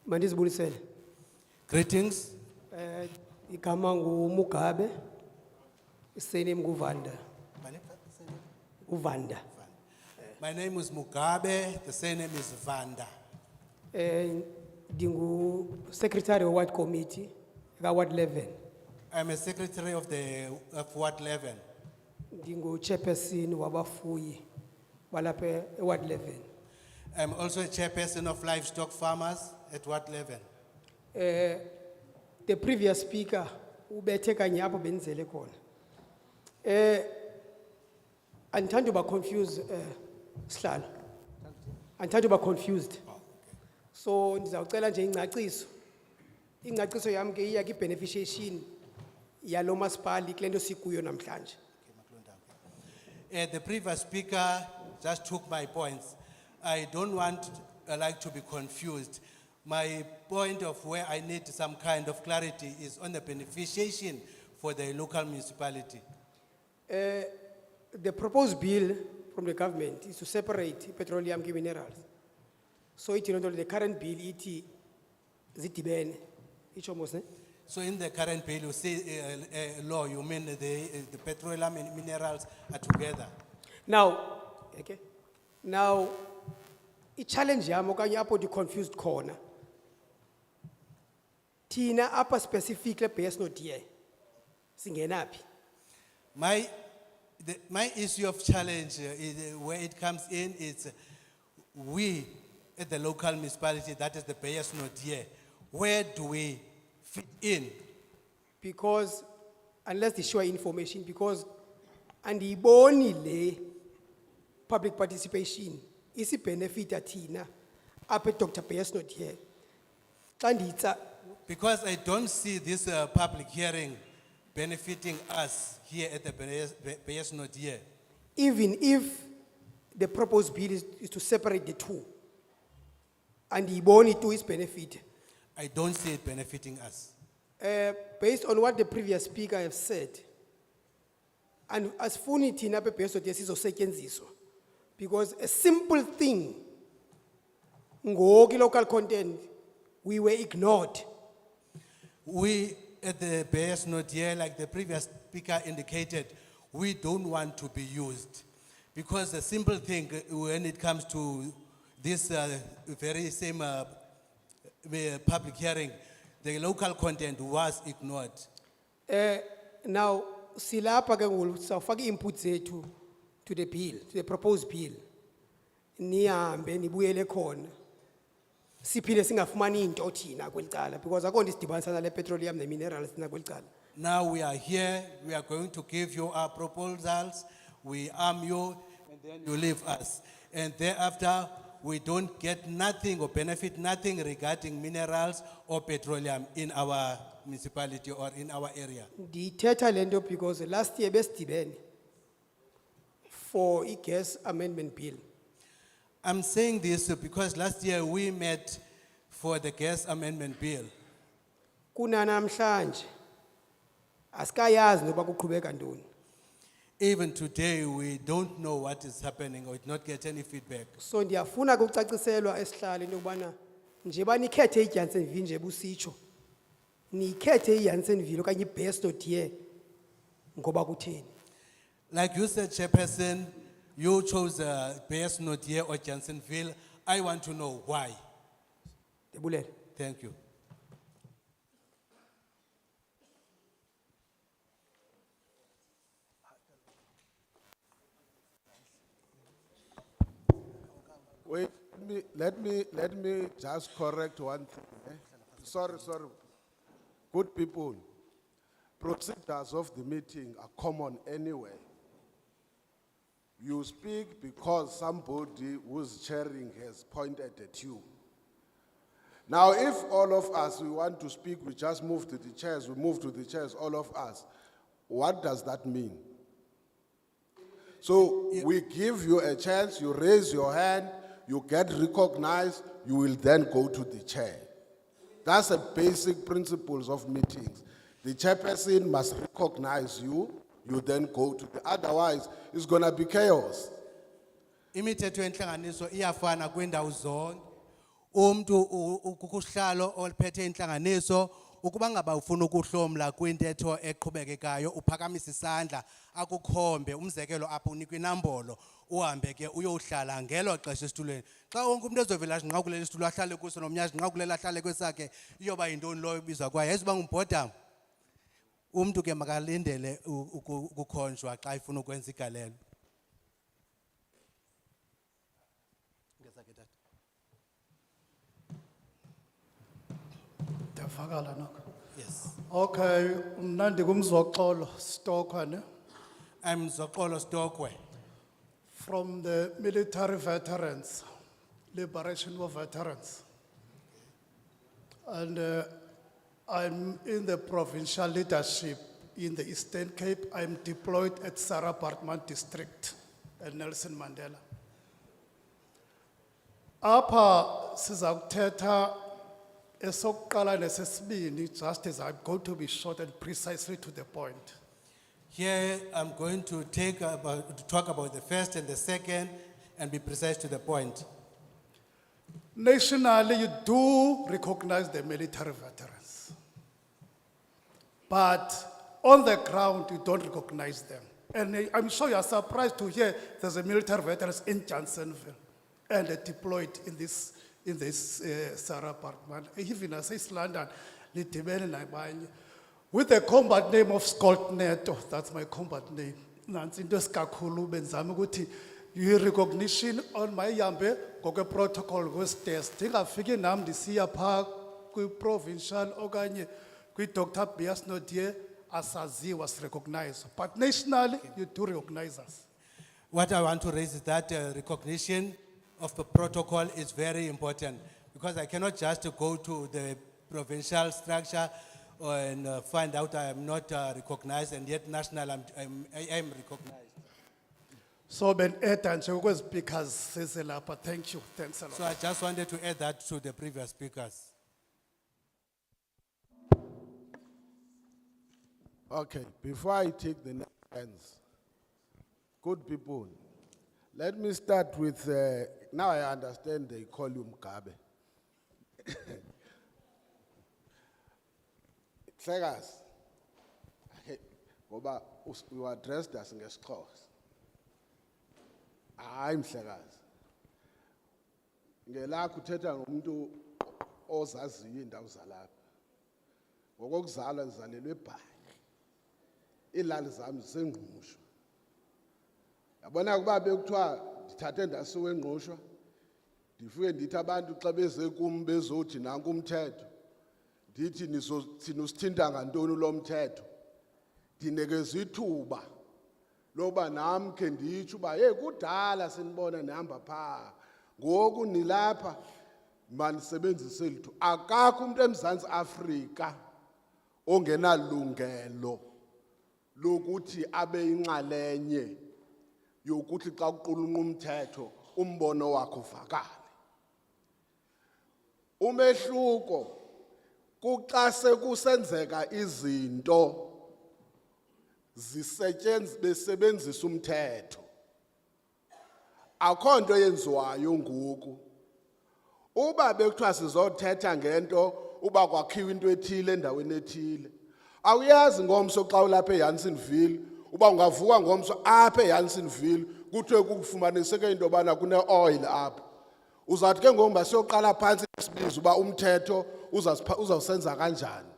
Mandizibulisele. Greetings. Igama nguMugabe. Isene nguVanda. uVanda. My name is Mugabe, the surname is Vanda. Dingu secretary of Ward Committee, Ward 11. I'm a secretary of Ward 11. Dingu chairperson wabafuyi walapha Ward 11. I'm also a chairperson of livestock farmers at Ward 11. The previous speaker ubethe kanye apho benzele khona. Andithandi uba confused, Sihlalo. Andithandi uba confused. So ndizawucela nje ingcaciso. Ingcaciso yam ke iya ki-beneficiation yalo masipali kule nto sikuyo namhlanje. The previous speaker just took my points. I don't want, like to be confused. My point of where I need some kind of clarity is on the beneficiation for the local municipality. The proposed bill from the government is to separate petroleum and minerals. So it the current bill iti zidibene. It's almost, So in the current bill, you say law, you mean the petroleum and minerals are together. Now, okay. Now, I challenge yam okanye apho di confused corner. Tina apa specifically based not here. Singenapi. My issue of challenge is where it comes in is we at the local municipality, that is the payers not here. Where do we fit in? Because unless they show information, because and the le public participation is a benefit at Tina. Up Dr. Payers not here. Because I don't see this public hearing benefiting us here at the payers not here. Even if the proposed bill is to separate the two, and the boni to his benefit, I don't see it benefiting us. based on what the previous speaker have said, and as funny tina based on this, because a simple thing, ngoki local content, we were ignored. We at the payers not here, like the previous speaker indicated, we don't want to be used. Because the simple thing, when it comes to this very same public hearing, the local content was ignored. Now, silapa ke ngulu sawufaka input zethu to the bill, to the proposed bill. Nihambe nibuyele khona. Siphile singafumani into thina kwelicala because akho ndisidibanisa nale petroleum ne minerals thina kwelicala. Now we are here, we are going to give you our proposals, we arm you, and then you leave us. And thereafter, we don't get nothing or benefit nothing regarding minerals or petroleum in our municipality or in our area. Ndithetha lento because last year besidibene for gas amendment bill. I'm saying this because last year we met for the gas amendment bill. Kuna namhlanje asikayazi noba kuqhubeka ntoni. Even today, we don't know what is happening or did not get any feedback. So ndiyafuna ukucaciselwa esihlalo into yokubana njeba nikhethe iJanesville nje busitsho nikhethe iJanesville okanye ibest odiye ngoba kutheni. Like you said, Chairperson, you chose Bayers Notier or Janesville. I want to know why. Ndiyabulele. Thank you. Wait, let me just correct one thing. Sorry. Good people, procedures of the meeting are common anyway. You speak because somebody who's chairing has pointed at you. Now, if all of us, we want to speak, we just move to the chairs, we move to the chairs, all of us, what does that mean? So we give you a chance, you raise your hand, you get recognized, you will then go to the chair. That's the basic principles of meetings. The chairperson must recognize you, you then go to the, otherwise it's gonna be chaos. Imithetho yenhlanganiso iyafana kwendawo zonke. Umuntu ukuhlalo oliphethe inhlanganiso ukuba ngaba ufuna ukuhlomla kwintetho eqhubekekayo uphakamisa isandla akukhombe umzekelo apho unikwe inambolo uhambe ke uyohlala ngelo xesha esitulweni xa wonke umuntu ezovela azinqakulela isitulo ahlale kuso nomnyazi azinqakulela ahlale kwesakhe iyoba yintoni lo ibizwa kwaye yaziba ngumbhodam umuntu ke makalindele ukukhonjwa xa ifuna ukwenza igalelo. Ndiyavakala noko. Yes. Okay, mna ndingumzoxolo Stokwane. I'm Zokolo Stokwe. From the military veterans, Liberation War veterans. And I'm in the provincial leadership in the Eastern Cape. I'm deployed at Sarah Bartman district at Nelson Mandela. Apa sizakuthetha esokuqala nesesibini, just as I'm going to be short and precisely to the point. Here, I'm going to talk about the first and the second and be precise to the point. Nationally, you do recognize the military veterans. But on the ground, you don't recognize them. And I'm sure you are surprised to hear there's a military veterans in Janesville and deployed in this Sarah Parkman. Even as East London, with the combat name of Neto, that's my combat name. Nansi into skakhulu benzama ukuthi you recognition on my yambe ngoke protocol kwestairs. Ndingafiki nami ndisiya pha kwi provincial okanye kwi Dr. Bias Nodie asazi was recognized. But nationally you do recognize us. What I want to raise is that recognition of the protocol is very important because I cannot just go to the provincial structure and find out I am not recognized, and yet national I am recognized. So Ben Etan speakers says lapha. Thank you. Thanks a lot. So I just wanted to add that to the previous speakers. Okay, before I take the next hands, good people, let me start with, now I understand they call you Mgabe. Hlekazi, ngoba you are dressed as ngesixhosa. Hayi mhlekazi. Ngelakho uthetha ngomuntu ozaziyo indawo zalapha. Ngokuzalwa ngizalelwe eBhayi. Ilali zami zisengqusho. Yabona kuba bekuthiwa ndithathe ndasiwe engqusho. Ndifike ndithi abantu xa beze kum bezothi nanku umthetho. Ndithi nisithinta ngantoni lo mthetho. Ndinikeza ithuba loba nami ke nditsho uba hey kudala sinibona nihamba pha. Ngoku nilapha manisebenzise lithu. Akakho umuntu eMzantsi Afrika ongenalungelo lokuthi abe inxalenye yokuthi xa kuqulunqa umthetho umbono wakho uvakale. Umehluko kuxa sekusenzeka izinto besebenzisa umthetho. Akho nto yenziwayo ngoku. Uba bekuthiwa sizothetha ngento uba kwakhiwa into ethile endaweni ethile. Awuyazi ngomso xa ulapha eJanesville uba ungavuka ngomso apha eJanesville kuthiwe kukufumaniseke into yobana kune-oil apha. Uzathi ke ngoba siyoqala phansi sibiza uba umthetho uzawusenza kanjani.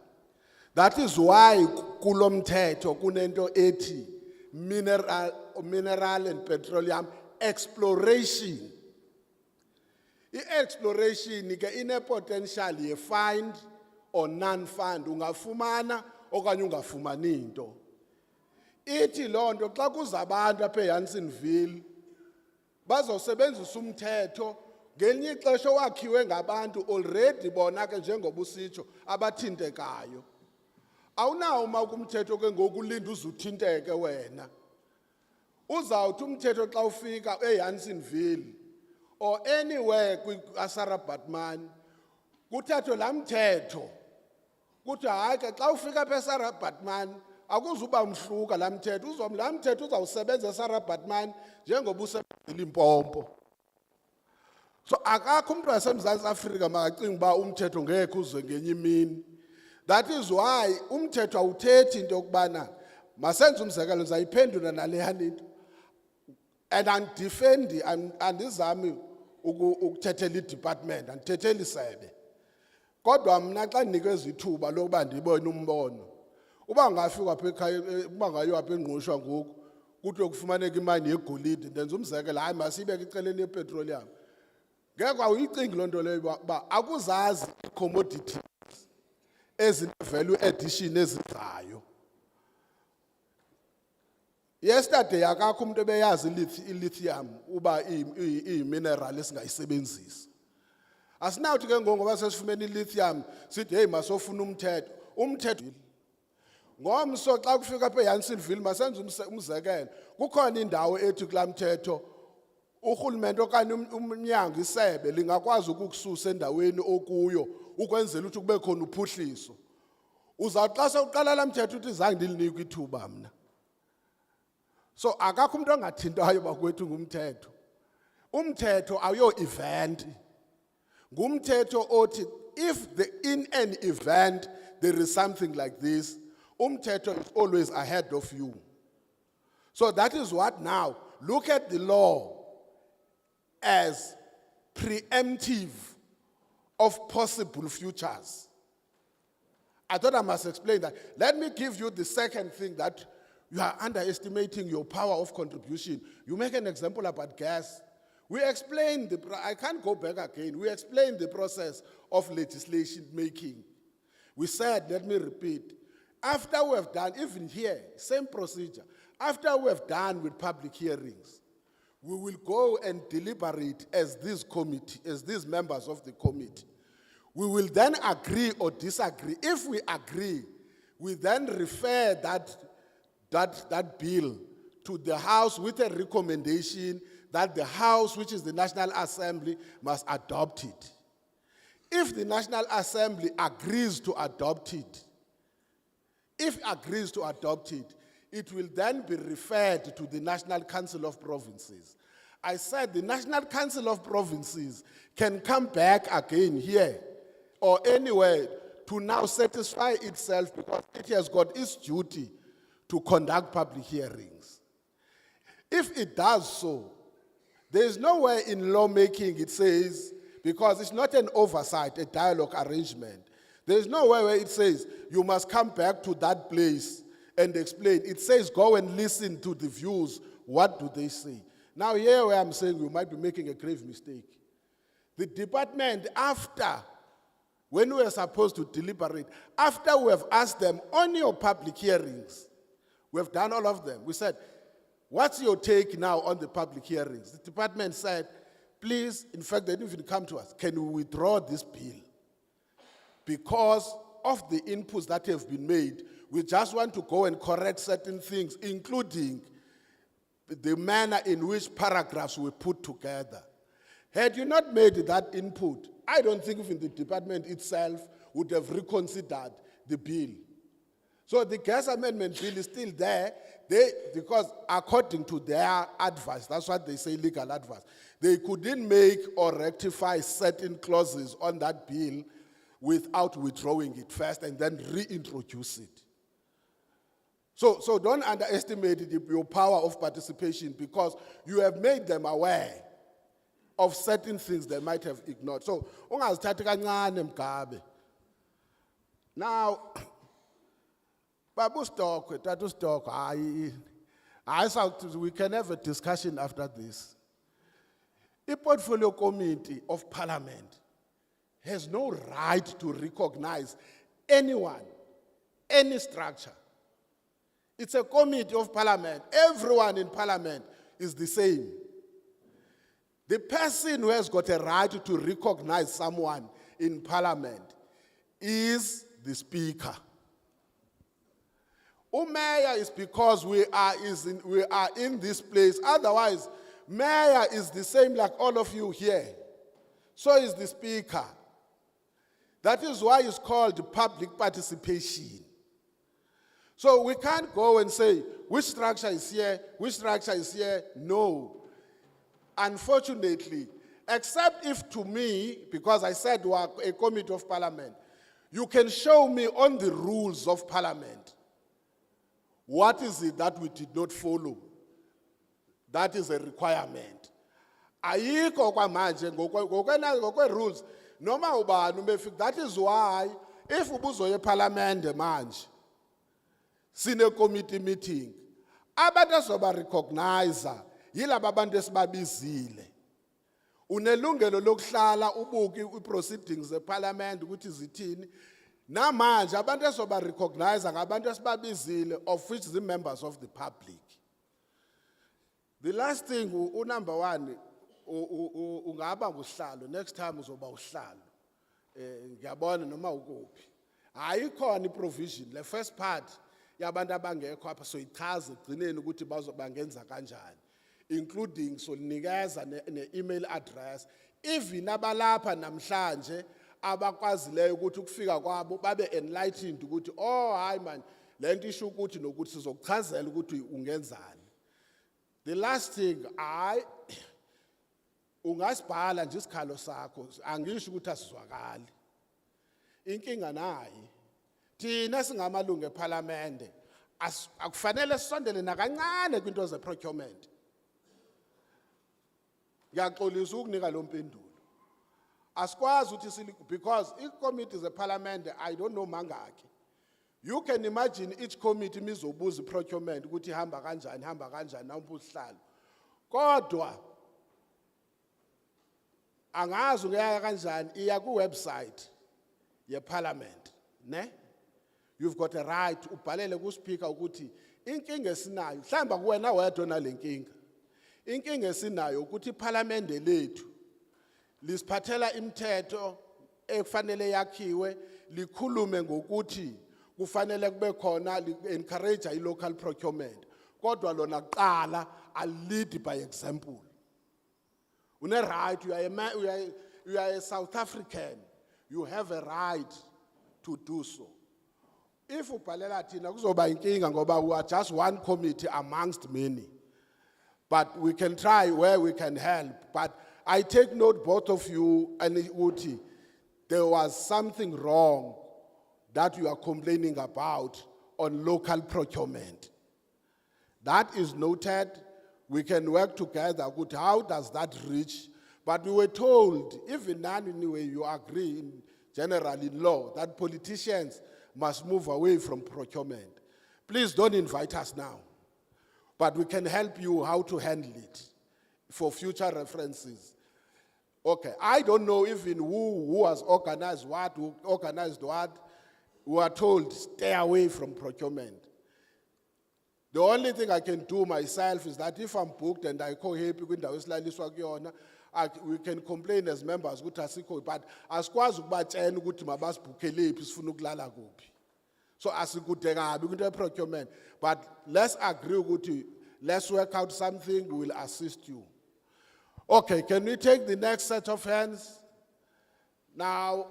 That is why kulo mthetho kunento ethi mineral and petroleum exploration. I-exploration ke ine-potential ye-find or non-find. Ungafumana okanye ungafumani into. Ithi loo nto xa kuza abantu apha eJanesville bazosebenzisa umthetho ngelinye ixesha wakhiwe ngabantu already bona ke njengoba usitsho abathintekayo. Awunawo uma kumthetho ke ngokulinda uzuthinteke wena. Uzawuthi umthetho xa ufika eJanesville or anywhere kwi-Sarah Bartman kuthathwe laa mthetho kuthi hayi ke xa ufika apha eSarah Bartman akuzuba mhluka laa mthetho. Laa mthetho uzawusebenza eSarah Bartman njengoba usebenzela impompo. So akakho umuntu waseMzantsi Afrika makacinga uba umthetho ngeke uze ngenye imini. That is why umthetho awuthethi into yokubana masenze umzekelo ndizayiphendula naleyana into. And andizami ukuthethela i-department, andithetheli isebe. Kodwa mna xa ndinikeza ithuba lokuba ndibone umbono. Uba ngafika apha ekhaya, uba ngayo apha engqusha ngoku, kuthiwe kufumaneka imine yegolide, ndenza umzekelo hayi masibeke eceleni yepetroleum. Ngeke awuyicingi loo nto leyo uba akuzazi i-commodities ezine-value addition ezizayo. Yesterday akakho umuntu ebeyazi lithium uba mineral esingayisebenzisi. Asinawuthi ke ngoba sesifumene lithium sithi hey masofuna umthetho. Ngomso xa kufika apha eJanesville masenze umzekelo. Kukhona indawo ethi kulamthetho urhulumente okanye umnyango isebe lingakwazi ukukususa endaweni okuyo ukwenzela ukuthi kube khona uphuhliso. Uzawuxa sewuqala lamthetho uthi zange ndilinike ithuba mna. So akakho umuntu ongathintayo bakwethu ngumthetho. Umthetho ayo event. Ngumthetho othi if in an event there is something like this, umthetho is always ahead of you. So that is what now, look at the law as preemptive of possible futures. I thought I must explain that. Let me give you the second thing that you are underestimating your power of contribution. You make an example about gas. We explained I can't go back again. We explained the process of legislation making. We said, let me repeat, after we have done, even here, same procedure, after we have done with public hearings, we will go and deliberate as this committee, as these members of the committee. We will then agree or disagree. If we agree, we then refer that bill to the House with a recommendation that the House, which is the National Assembly, must adopt it. If the National Assembly agrees to adopt it, it will then be referred to the National Council of Provinces. I said the National Council of Provinces can come back again here or anywhere to now satisfy itself because it has got its duty to conduct public hearings. If it does so, there is nowhere in lawmaking it says, because it's not an oversight, a dialogue arrangement, there is nowhere where it says you must come back to that place and explain. It says go and listen to the views. What do they say? Now here where I'm saying you might be making a grave mistake. The department, after, when we are supposed to deliberate, after we have asked them on your public hearings, we have done all of them. We said, what's your take now on the public hearings? The department said, please, in fact, they didn't even come to us. Can we withdraw this bill? Because of the inputs that have been made, we just want to go and correct certain things, including the manner in which paragraphs were put together. Had you not made that input, I don't think even the department itself would have reconsidered the bill. So the gas amendment bill is still there, because according to their advice, that's what they say, legal advice, they couldn't make or rectify certain clauses on that bill without withdrawing it first and then reintroduce it. So don't underestimate your power of participation because you have made them aware of certain things they might have ignored. So, now, Babu stock, Tatu stock, we can have a discussion after this. The portfolio committee of parliament has no right to recognize anyone, any structure. It's a committee of parliament. Everyone in parliament is the same. The person who has got a right to recognize someone in parliament is the speaker. Mayor is because we are in this place. Otherwise, mayor is the same like all of you here. So is the speaker. That is why it's called public participation. So we can't go and say, which structure is here, which structure is here. No. Unfortunately, except if to me, because I said we are a committee of parliament, you can show me on the rules of parliament, what is it that we did not follow? That is a requirement. Ayikho kwamanje ngokwe rules noma ubani umefika. That is why if ubuzoye parliament manje sine committee meeting abantu azoba recognize yilabo abantu esibabizile. Unelungelo lokuhlala ubuke i-proceedings ze-parliament ukuthi zithini. Namanje abantu ezoba recognize ngabantu esibabizile of which the members of the public. The last thing, number one, ungaba ngusihlalo, next time uzoba usihlalo. Ngiyabona noma ukuphi. Ayikhona iprovision, the first part, yabantu abangekho apha so ichaze egcineni ukuthi bangenza kanjani, including so linikeza ne-email address, even abalapha namhlanje abakwazileyo ukuthi ukufika kwabo babe enlightened ukuthi oh hayi man lento isho ukuthi nokuthi sizokuchazela ukuthi ungenzani. The last thing, ungasibhala nje isikhalo sakho, angisho ukuthi asizwakali. Inkinga nayi, thina singamalungu eParliament, akufanele sisondele nakancane kwinto ze-procurement. Ngiyaxolisa ukunika lo mpendulo. Asikwazi ukuthi because each committee ze-Parliament, I don't know mangaki. You can imagine each committee mizobuza procurement ukuthi hamba kanjani nawubusihlalo. Kodwa angazi ngiyaya kanjani iya ku website ye-Parliament, ne? You've got a right ubhalele ku speaker ukuthi inkinga esinayo mhlamba kuwena wedwa nalenkinga. Inkinga esinayo ukuthi iParliament lethu lisiphathela imithetho efanele yakhiwe likhulume ngokuthi kufanele kube khona encourage i-local procurement. Kodwa lona kuqala lead by example. Une right, you are a South African. You have a right to do so. If ubhalela thina kuzoba inkinga ngoba we are just one committee amongst many. But we can try where we can help. But I take note, both of you, and Uti, there was something wrong that you are complaining about on local procurement. That is noted. We can work together. Good, how does that reach? But we were told, even now anyway, you agree in general in law that politicians must move away from procurement. Please don't invite us now. But we can help you how to handle it for future references. Okay, I don't know even who has organized what, who organized what. We are told, stay away from procurement. The only thing I can do myself is that if I'm booked and I call happy, we can complain as members, but asikwazi ukubatshena ukuthi mabasibhukelephi sifuna ukulala kuphi. So asikudenganga into procurement, but let's agree ukuthi let's work out something, we will assist you. Okay, can we take the next set of hands? Now,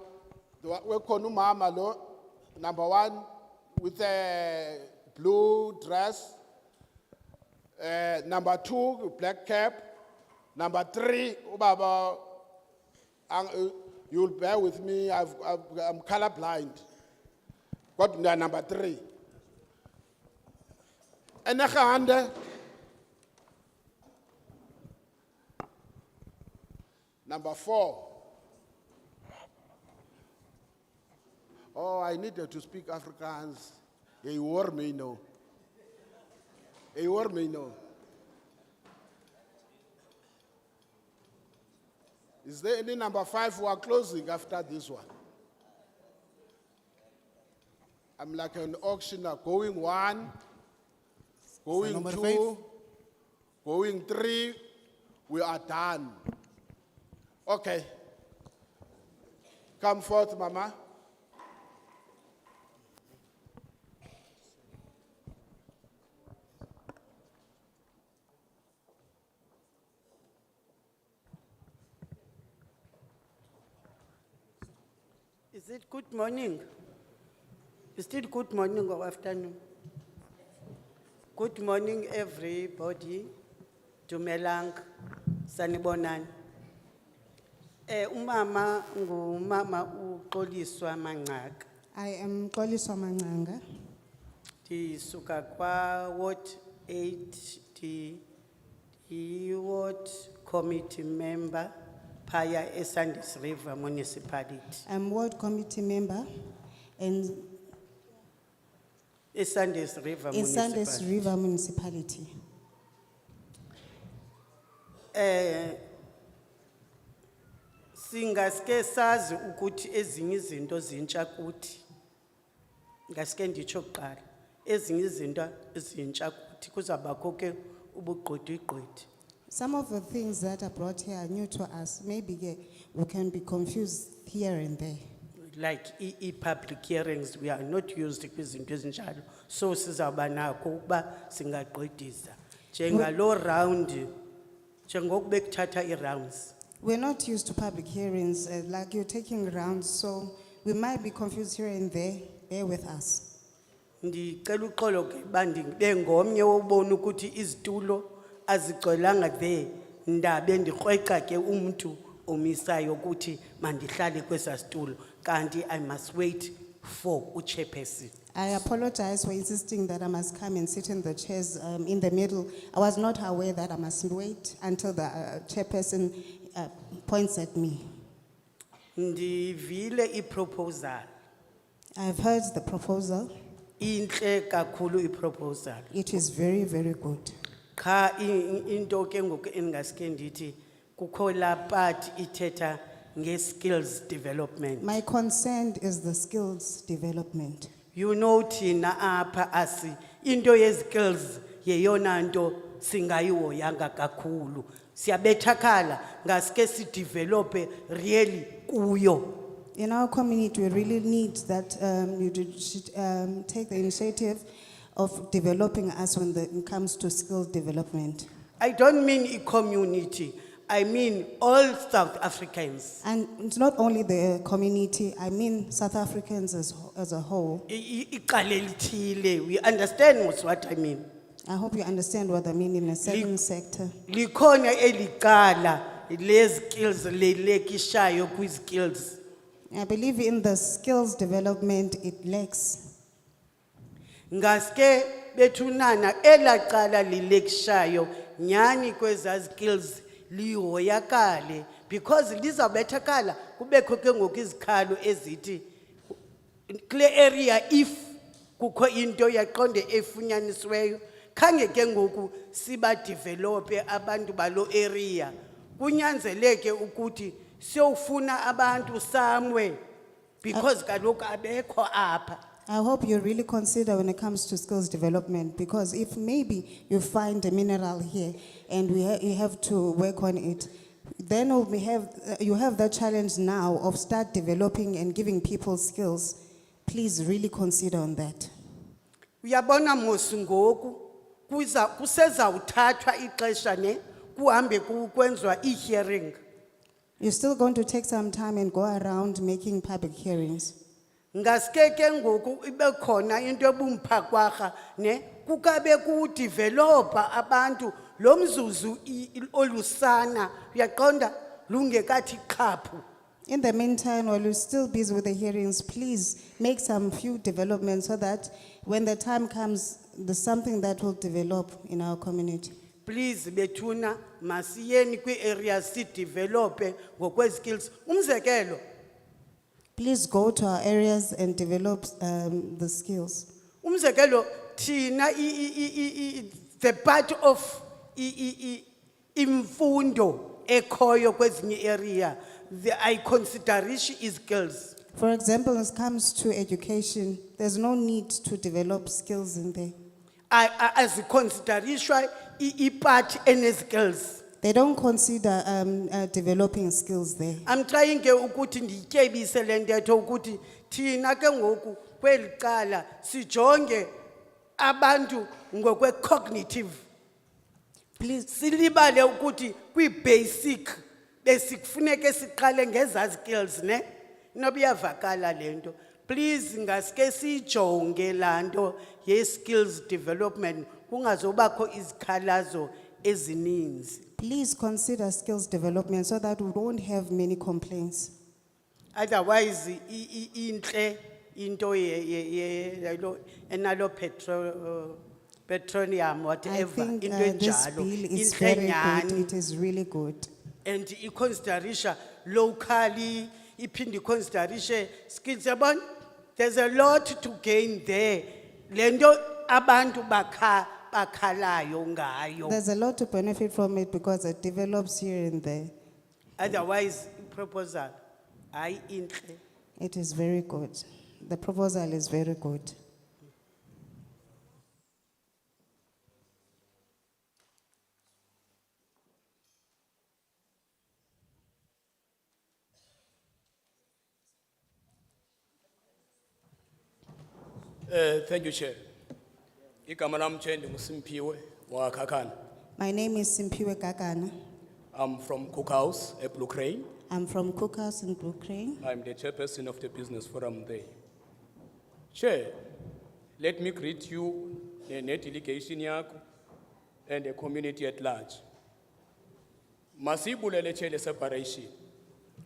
number one with a blue dress. Number two, black cap. Number three, Ubaba, you'll bear with me, I'm colorblind. Got number three. And number four. Oh, I needed to speak Afrikaans. They were me no. They were me no. Is there any number five who are closing after this one? I'm like an auctioneer, going one, going Number two, going three, we are done. Okay. Come forth, Mama. Is it good morning? Is it good morning or afternoon? Good morning, everybody. Dumelang, sanibonani. Umama ngumama uXoliswa Mangaka. I am Xoliswa Manganga. Ndisuka kwa Ward 8, the Ward Committee member phaya eSanders River Municipality. I'm Ward Committee member in eSanders River Sanders Municipality. River Municipality. Singaske sazi ukuthi ezinye izinto zintsha kuthi. Ngaske nditsho kuqala. Ezinye izinto zintsha kuthi kuzabakho ke ubugqwetha. Some of the things that are brought here are new to us. Maybe we can be confused here and there. Like public hearings, we are not used to kwizinto ezinjalo. So sizawuba nakho ukuba singagqwedisa. Njengalo round, njengokube kuthatha i-rounds. We're not used to public hearings, like you're taking rounds, so we might be confused here and there. Bear with us. Ndicela uxolo ke uba ndibe ngomnye wobona ukuthi izitulo azigcwelanga there ndabe ndikrweca ke umuntu omisayo ukuthi mandihlale kwesa situlo kanti I must wait for uchairperson. I apologize for insisting that I must come and sit in the chairs in the middle. I was not aware that I must wait until the chairperson points at me. Ndivile iproposal. I've heard the proposal. Inhle kakhulu iproposal. It is very, very good. Cha into ke ngoku engaske ndithi kukho la part ithetha nge-skills development. My concern is the skills development. You know thina apha asi into ye-skills yeyona nto singayihoyanga kakhulu. Siyabethakala ngaske sidevelope really kuyo. In our community, we really need that should take the initiative of developing us when it comes to skills development. I don't mean a community, I mean all South Africans. And it's not only the community, I mean South Africans as a whole. Iqale lithile, we understand what I mean. I hope you understand what I mean in a certain sector. Likhona eliqala le-skills lelekishayo kwi-skills. I believe in the skills development, it lacks. Ngaske bethunana elaqala lilekishayo nyani kweza skills lihoyakale because lizabethakala kubekho ke ngoku izikhalo ezithi kule area if kukho into yaqonde efunyanisiweyo khange ke ngoku siba develope abantu balo area kunyanzeleke ukuthi siyofuna abantu somewhere because kaloku abekho apha. I hope you really consider when it comes to skills development, because if maybe you find a mineral here and you have to work on it, then you have that challenge now of start developing and giving people skills. Please really consider on that. Uyabona mos ngoku kusezawuthathwa ixesha ne kuhambe kwenziwa i-hearing. You're still going to take some time and go around making public hearings. Ngaske ke ngoku ibe khona into ebumpakwarha ne kukabe kudevelopa abantu lo mzuzu olusana uyaqonda lungekathi qhaphu. In the meantime, while you're still busy with the hearings, please make some few developments so that when the time comes, there's something that will develop in our community. Please bethuna masiyeni kwi-areas sidevelope ngokwe-skills. Umzekelo, Please go to our areas and develop the skills. umzekelo thina the part of imfundo ekhoyo kwezinye area I consider rich is skills. For example, when it comes to education, there's no need to develop skills in there. As consideration part ene skills. They don't consider developing skills there. I'm trying ke ukuthi ndityebise le ntetho ukuthi thina ke ngoku kweli cala sijonge abantu ngokwe cognitive. Please, Silibale ukuthi kwi-basic besikufuneke siqale ngeza skills ne nobiyavakala lento. Please ngaske sijonge lanto ye-skills development kungazobakho izikhalazo ezininzi. please consider skills development so that we won't have many complaints. Otherwise inhle into enalo petroleum I whatever think into this enjalo bill is inhle very good. nyani. It is really good. And i-considerisha locally iphinde i-considerishe skills yabona there's a lot to gain there lento abantu bakhalayo ngayo. There's a lot to benefit from it because it develops here and there. Otherwise proposal hayi inhle. It is very good. The proposal is very good. Thank you, Chair. Igama lam Chair ndinguSimpiwe waKhakhana. My name is Simpiwe Gagana. I'm from Cookhouse, Blue Crane. I'm from Cookhouse in Blue Crane. I'm the chairperson of the business forum there. Chair, let me greet you, the delegation yakho, and the community at large. Masibulele Chair, the separation.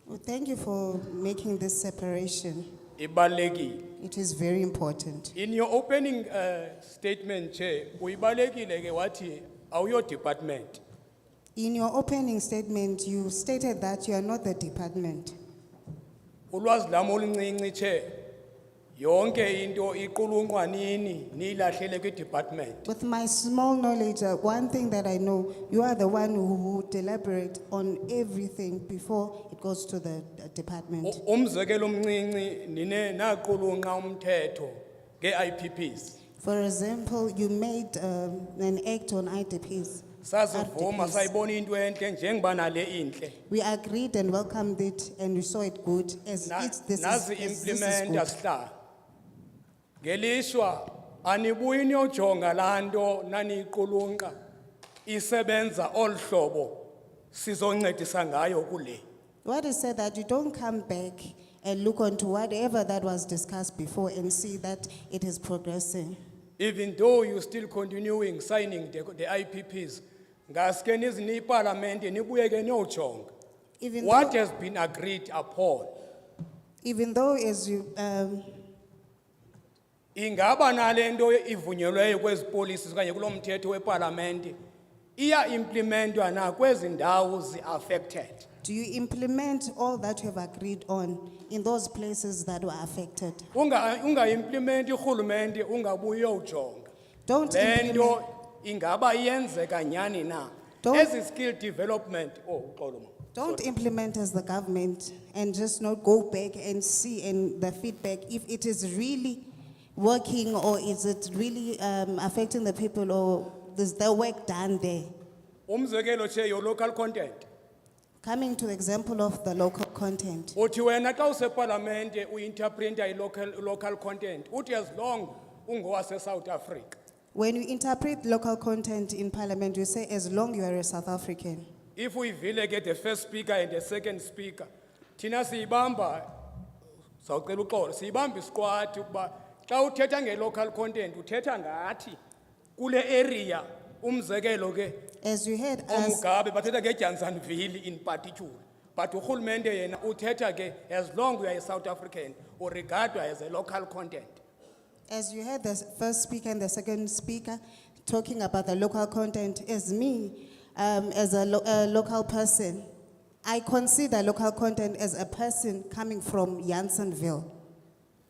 Well, thank you for making this separation. Ibaleki. It is very important. In your opening statement, Chair, uibalekile ke wathi awuyo department. In your opening statement, you stated that you are not the department. Ulwazi lami oluncinci, Chair, yonke into iqulunqwa nini nilahlele kwi-department. With my small knowledge, one thing that I know, you are the one who deliberate on everything before it goes to the department. Umzekelo omncinci nine naqulunqa umthetho nge-IPPs. For example, you made an act on IDPs. Sasivuma RDPs. sayibona into enhle njengoba nale inhle. We agreed and welcomed it, and we saw it good as Nazi this is implementa good. sihla. Ngelishwa anibuyi niyojonga lanto naniqulunqa isebenza olhlobo sizoncedisa ngayo kule. What is said that you don't come back and look onto whatever that was discussed before and see that it is progressing. Even though you still continuing signing the IPPs, ngaske nizini parliament nibuye ke niyojonga. Even What though, has been agreed upon? even though as you, Ingaba nalento ivunyelweyo kwezi policies kanye kulomthetho weparlament iya implementwa na kwezi ndawo zi-affected. do you implement all that you have agreed on in those places that were affected? Unga implement urhulumente ungabuyi uyojonga. Don't implement, Lento ingaba iyenzeka nyani na. Don't- Ezi skill development uxolo ma. don't implement as the government and just not go back and see and the feedback if it is really working or is it really affecting the people or is the work done there? Umzekelo che your local content. Coming to the example of the local content. Uthi wena xa useparlament uinterpreta local content. Uthi as long ungowase South Africa. When you interpret local content in parliament, you say as long you are a South African. If we will get the first speaker and the second speaker, Tina siyibamba sawucela uxolo siyibamba isquad ukuba xa uthetha nge-local content uthetha ngathi kule area umzekelo ke As you heard us, uMugabe bathetha ngeJansonville in particular, but urhulumente yena uthetha ke as long you are a South African or regarded as a local content. as you heard the first speaker and the second speaker talking about the local content, as me, as a local person, I consider local content as a person coming from Janesville.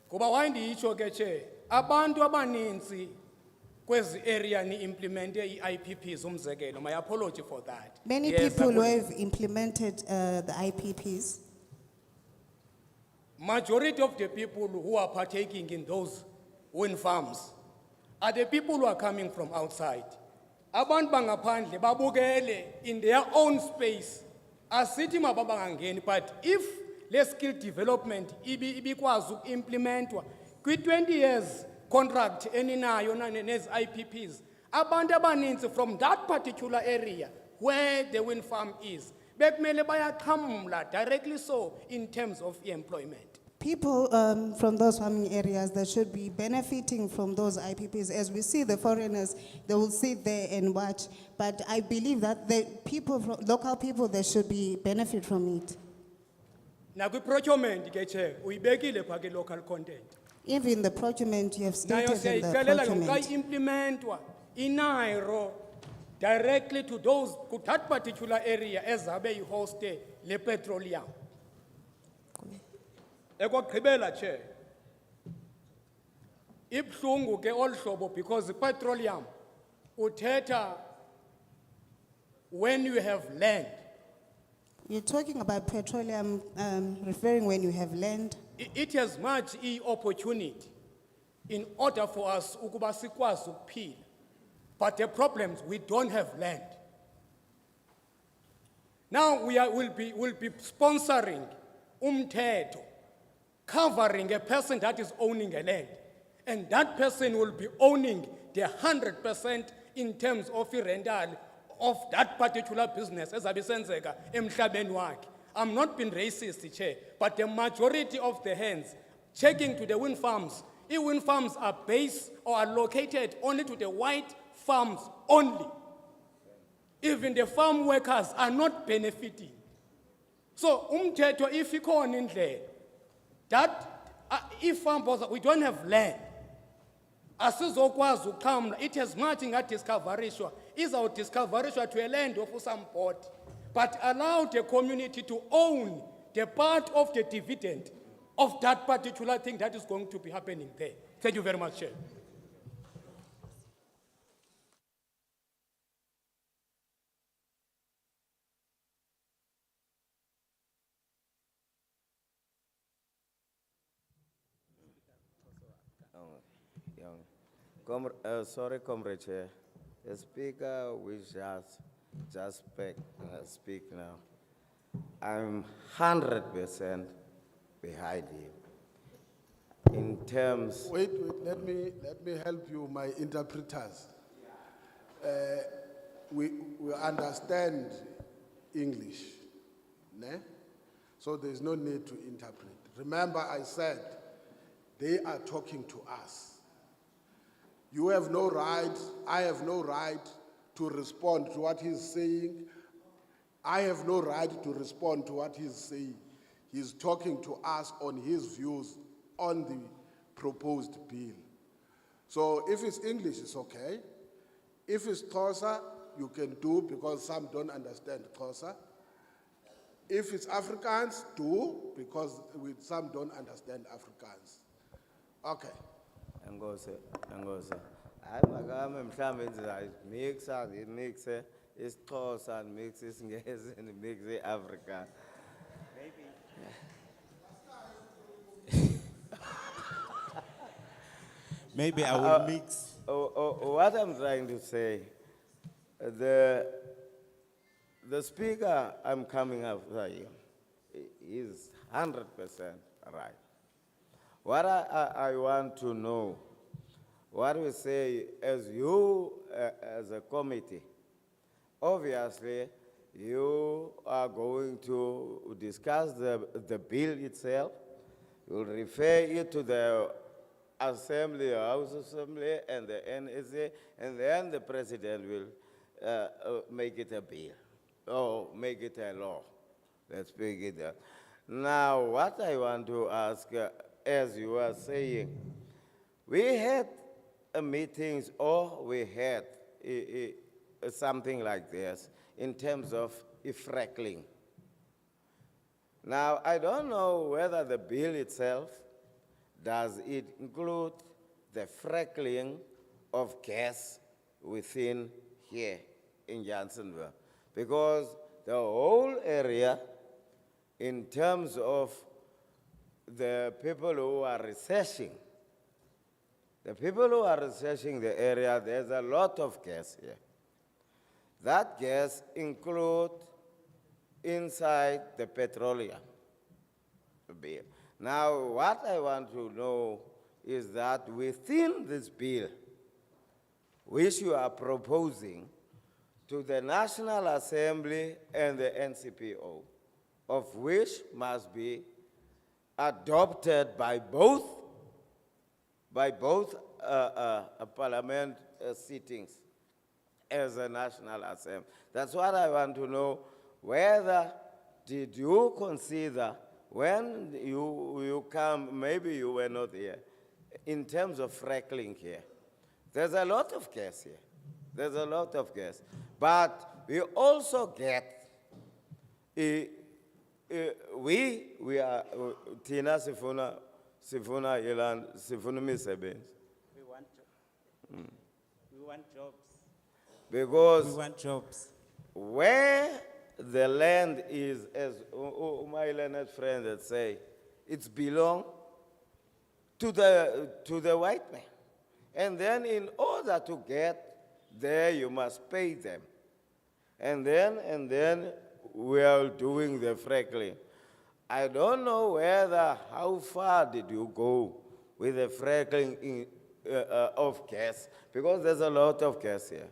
Kuba why ndiyitsho ke che abantu abaninzi kwezi area ni implemente i-IPPs umzekelo, my apology for that. Many Yes, people who I have implemented the IPPs, majority of the people who are partaking in those wind farms are the people who are coming from outside. Abantu bangaphandle babukele in their own space. Asithi mababangangeni, but if le skill development ibikwazi ukuimplementwa kwi-20 years contract eninayo nezi IPPs, abantu abaninzi from that particular area where the wind farm is bekumele bayaqhamla directly so in terms of employment. people from those farming areas that should be benefiting from those IPPs. As we see the foreigners, they will sit there and watch. But I believe that the people, local people, they should be benefit from it. Na kwi-procurement ke che uyibekile pha ke local content. Even the procurement you have Nayo stated in the siyayicelela ngoku xa procurement. implementwa inairo directly to those to that particular area ezabe ihoste le petroleum. Ekugqibela che ibhlungu ke olhlobo because petroleum uthetha when you have land. You're talking about petroleum, referring when you have land. It has much opportunity in order for us ukuba sikwazi ukuphila. But the problems, we don't have land. Now will be sponsoring umthetho, covering a person that is owning a land. and that person will be owning the 100% in terms of the rental of that particular business ezabe senzeka emhlabeni wakhe. I'm not being racist, Chair, but the majority of the hands checking to the wind farms, wind farms are based or are located only to the white farms only. Even the farm workers are not benefiting. So, umthetho if ikhona indlela, that if farmers, we don't have land, asizokwazi ukuxhamla, it has much ingadiscoverishwa, izawudiscoverishwa to a land of some port, but allow the community to own the part of the dividend of that particular thing that is going to be happening there. Thank you very much, Chair. Sorry, Comrade Chair. The speaker will just speak now. I'm 100% behind him. In terms, Wait, let me help you, my interpreters. We understand English, ne? So there's no need to interpret. Remember I said, they are talking to us. You have no right, I have no right to respond to what he's saying. I have no right to respond to what he's saying. He's talking to us on his views on the proposed bill. So if it's English, it's okay. If it's Xhosa, you can do because some don't understand Xhosa. If it's Afrikaans, do because some don't understand Afrikaans. Okay. Angose. Hayi makame mhlambe mixe isiXhosa mixe isingesi mixe iAfrika. Maybe I will mix. What I'm trying to say, the speaker I'm coming after him is 100% right. What I want to know, what we say as you, as a committee, obviously you are going to discuss the bill itself. You'll refer it to the Assembly, House Assembly, and the NSA, and then the President will make it a bill, or make it a law. Let's make it that. Now, what I want to ask, as you are saying, we had meetings, or we had something like this in terms of fracking. Now, I don't know whether the bill itself, does it include the fracking of gas within here in Janesville? Because the whole area, in terms of the people who are researching, the area, there's a lot of gas here. That gas includes inside the petroleum bill. Now, what I want to know is that within this bill, which you are proposing to the National Assembly and the NCPO, of which must be adopted by both parliament sittings as a National Assembly. That's what I want to know, whether did you consider when you come, maybe you were not here, in terms of fracking here. There's a lot of gas here. There's a lot of gas. But we also get, we are, Tina Sifuna Ilan, Sifuna Misebenz. We want jobs. Because We want jobs. where the land is, as my Leonard friend that say, it's belong to the white man. And then in order to get there, you must pay them. And then we are doing the fracking. I don't know how far did you go with the fracking of gas, because there's a lot of gas here.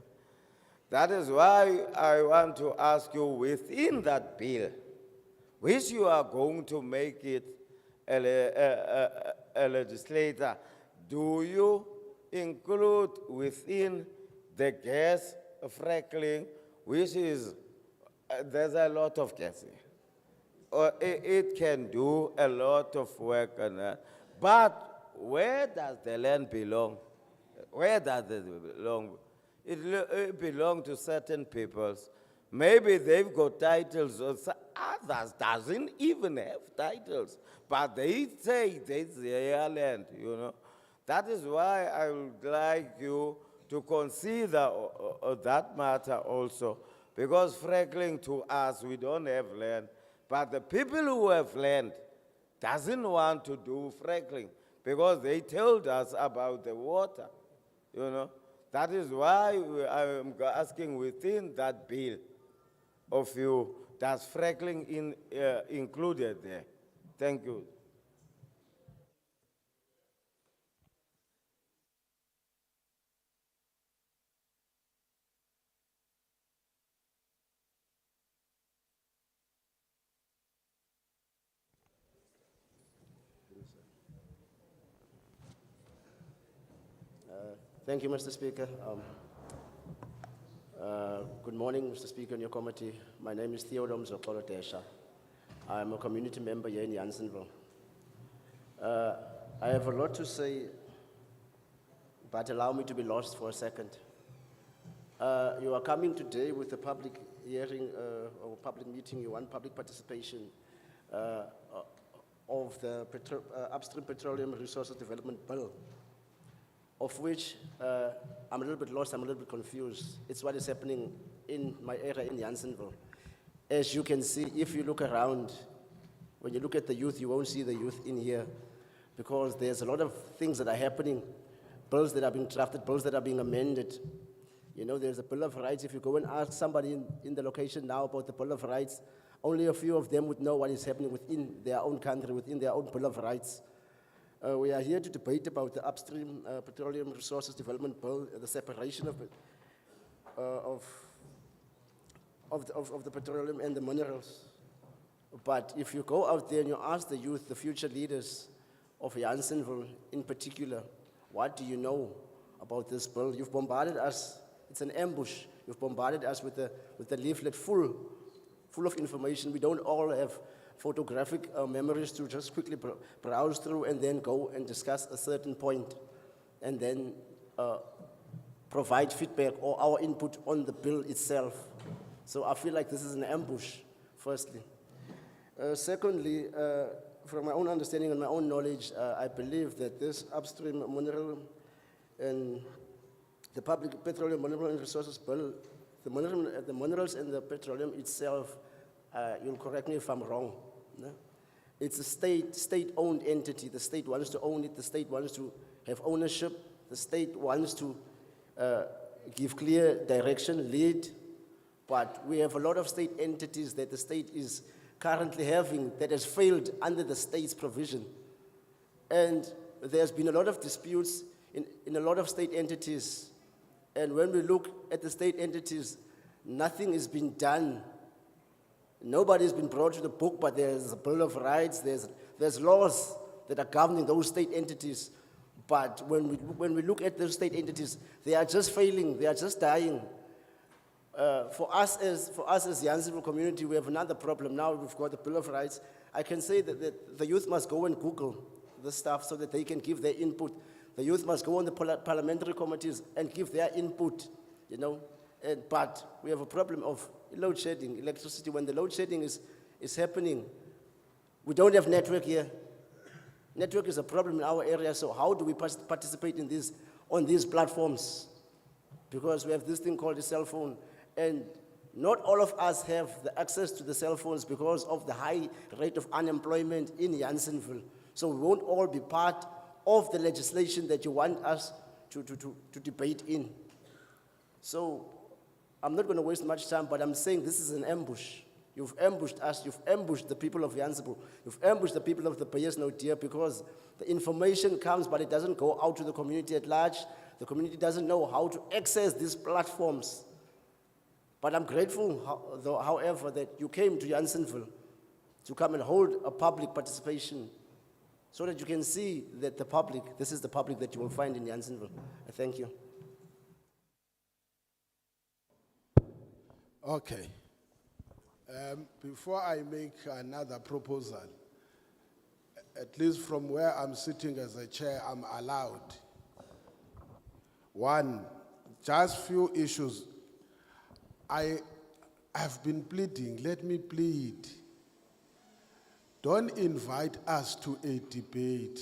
That is why I want to ask you, within that bill, which you are going to make it a legislator, do you include within the gas fracking, which is, there's a lot of gas here. Or it can do a lot of work on that. But where does the land belong? Where does it belong? It belongs to certain peoples. Maybe they've got titles, or others doesn't even have titles. But they say it's their land, you know. That is why I would like you to consider that matter also. Because fracking to us, we don't have land. But the people who have land doesn't want to do fracking because they told us about the water, you know. That is why I'm asking within that bill of you, does fracking included there? Thank you. Thank you, Mr. Speaker. Good morning, Mr. Speaker, and your committee. My name is Theodore Mzokolo Tesha. I'm a community member here in Janesville. I have a lot to say, but allow me to be lost for a second. You are coming today with a public hearing or public meeting. You want public participation of the Upstream Petroleum Resources Development Bill, of which I'm a little bit lost, I'm a little bit confused. It's what is happening in my area in Janesville. As you can see, if you look around, when you look at the youth, you won't see the youth in here because there's a lot of things that are happening, bills that are being drafted, bills that are being amended. You know, there's a Bill of Rights. If you go and ask somebody in the location now about the Bill of Rights, only a few of them would know what is happening within their own country, within their own Bill of Rights. We are here to debate about the Upstream Petroleum Resources Development Bill, the separation of the petroleum and the minerals. But if you go out there and you ask the youth, the future leaders of Janesville in particular, what do you know about this bill? You've bombarded us. It's an ambush. You've bombarded us with a leaflet full of information. We don't all have photographic memories to just quickly browse through and then go and discuss a certain point and then provide feedback or our input on the bill itself. So I feel like this is an ambush, firstly. Secondly, from my own understanding and my own knowledge, I believe that this upstream mineral and the public petroleum mineral and resources bill, the minerals and the petroleum itself, you'll correct me if I'm wrong. No? It's a state-owned entity. The state wants to own it. The state wants to have ownership. The state wants to give clear direction, lead. But we have a lot of state entities that the state is currently having that has failed under the state's provision. And there's been a lot of disputes in a lot of state entities. And when we look at the state entities, nothing has been done. Nobody's been brought to the book, but there's a Bill of Rights, there's laws that are governing those state entities. But when we look at those state entities, they are just failing, they are just dying. For us as Janesville community, we have another problem. Now we've got the Bill of Rights. I can say that the youth must go and Google this stuff so that they can give their input. The youth must go on the parliamentary committees and give their input, you know. But we have a problem of load shedding, electricity. When the load shedding is happening, we don't have network here. Network is a problem in our area, so how do we participate in on these platforms? Because we have this thing called the cell phone, and not all of us have the access to the cell phones because of the high rate of unemployment in Janesville. So we won't all be part of the legislation that you want us to debate in. So I'm not going to waste much time, but I'm saying this is an ambush. You've ambushed us, you've ambushed the people of Janesville, you've ambushed the people of the Bayers no dear, because the information comes, but it doesn't go out to the community at large. The community doesn't know how to access these platforms. But I'm grateful, however, that you came to Janesville to come and hold a public participation so that you can see that the public, this is the public that you will find in Janesville. I thank you. Okay. Before I make another proposal, at least from where I'm sitting as a chair, I'm allowed. One, just few issues. I have been pleading, let me plead. Don't invite us to a debate.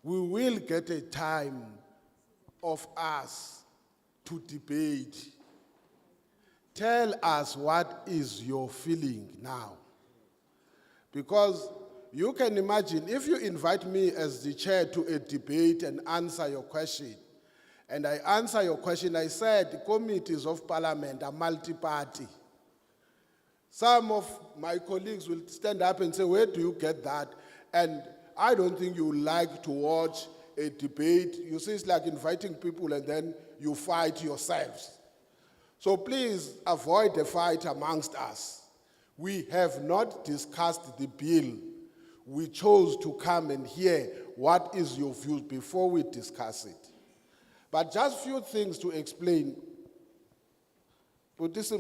We will get a time of us to debate. Tell us what is your feeling now. Because you can imagine, if you invite me as the chair to a debate and answer your question, and I answer your question, I said the committees of parliament are multi-party. Some of my colleagues will stand up and say, where do you get that? And I don't think you like to watch a debate. You see, it's like inviting people and then you fight yourselves. So please avoid the fight amongst us. We have not discussed the bill. We chose to come and hear what is your views before we discuss it. But just few things to explain. But this I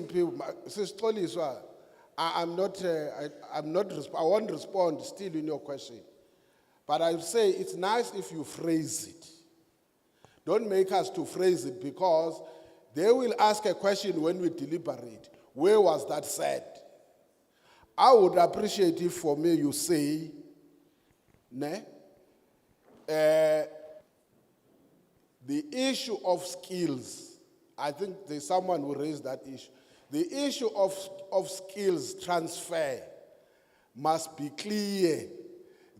won't respond still in your question. But I say it's nice if you phrase it. Don't make us to phrase it, because they will ask a question when we deliberate. Where was that said? I would appreciate if for me you say, the issue of skills, I think there's someone who raised that issue. The issue of skills transfer must be clear,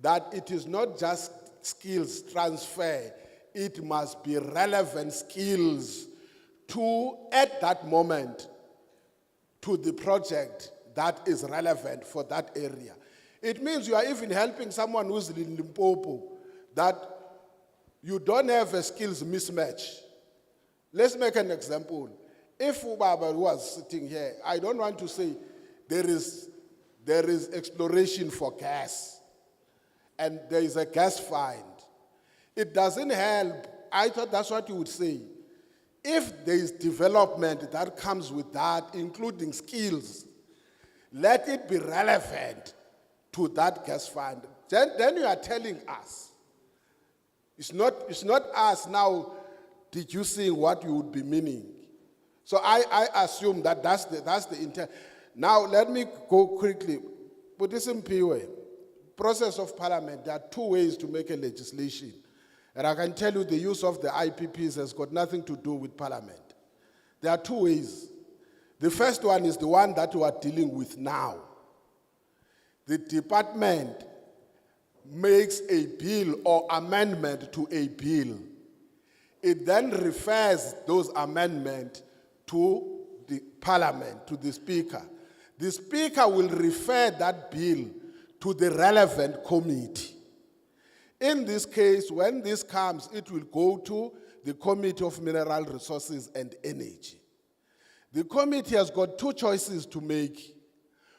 that it is not just skills transfer, it must be relevant skills to, at that moment, to the project that is relevant for that area. It means you are even helping someone who's in Limpopo, that you don't have a skills mismatch. Let's make an example. If Ubaba was sitting here, I don't want to say there is exploration for gas and there is a gas find. It doesn't help. I thought that's what you would say. If there is development that comes with that, including skills, let it be relevant to that gas find. Then you are telling us. It's not us now deducing what you would be meaning. So I assume that that's the intent. Now let me go quickly. Put this in POA. Process of parliament, there are two ways to make a legislation. And I can tell you the use of the IPPs has got nothing to do with parliament. There are two ways. The first one is the one that we are dealing with now. The department makes a bill or amendment to a bill. It then refers those amendments to the parliament, to the speaker. The speaker will refer that bill to the relevant committee. In this case, when this comes, it will go to the Committee of Mineral Resources and Energy. The committee has got two choices to make.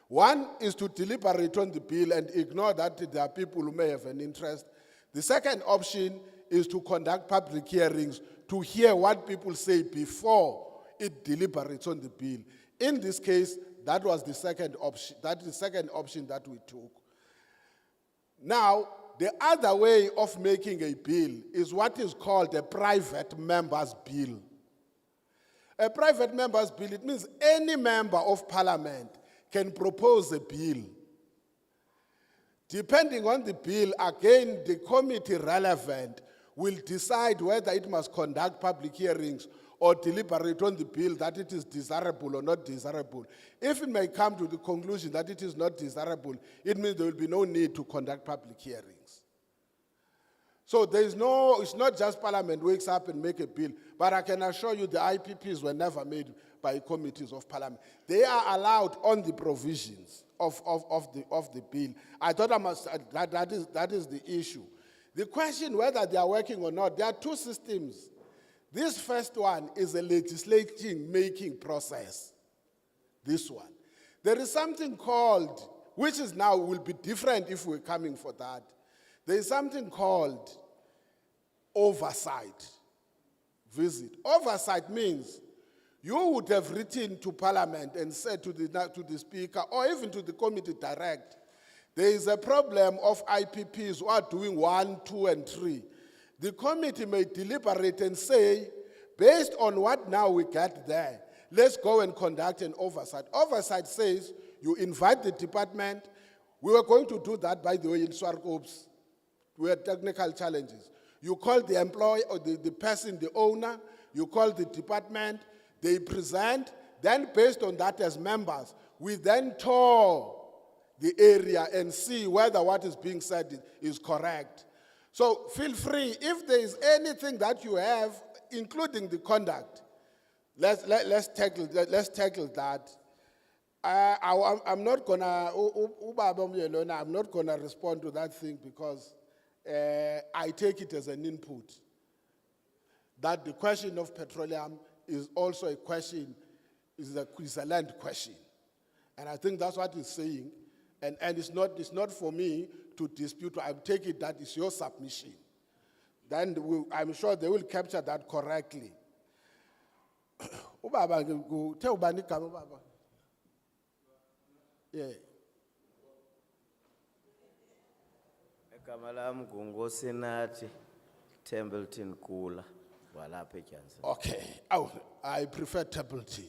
One is to deliberate on the bill and ignore that there are people who may have an interest. The second option is to conduct public hearings to hear what people say before it deliberates on the bill. In this case, that was the second option. That is the second option that we took. Now, the other way of making a bill is what is called a private member's bill. A private member's bill, it means any member of parliament can propose a bill. Depending on the bill, again, the committee relevant will decide whether it must conduct public hearings or deliberate on the bill that it is desirable or not desirable. If it may come to the conclusion that it is not desirable, it means there will be no need to conduct public hearings. So there is no, it's not just Parliament wakes up and make a bill, but I can assure you the IPPs were never made by committees of Parliament. They are allowed on the provisions of the bill. I thought that is the issue. The question whether they are working or not, there are two systems. This first one is a legislating making process. This one. There is something called, which is now will be different if we're coming for that. There is something called oversight visit. Oversight means you would have written to Parliament and said to the Speaker or even to the committee direct, there is a problem of IPPs who are doing 1, 2, and 3. The committee may deliberate and say, based on what now we get there, let's go and conduct an oversight. Oversight says you invite the department. We were going to do that, by the way, in Swarkoops. We had technical challenges. You call the employee or the person, the owner, you call the department, they present, then based on that as members, we then tour the area and see whether what is being said is correct. So feel free, if there is anything that you have, including the conduct, let's tackle that. I'm not gonna respond to that thing because I take it as an input that the question of petroleum is also a question, is a land question. And I think that's what he's saying. And it's not for me to dispute. I take it that is your submission. Then I'm sure they will capture that correctly. Ubaba, tell ubani igama ubaba. Yeah. Igama lami nguNgosinati Templeton Kula walapha eJanesville. Okay. I prefer Templeton.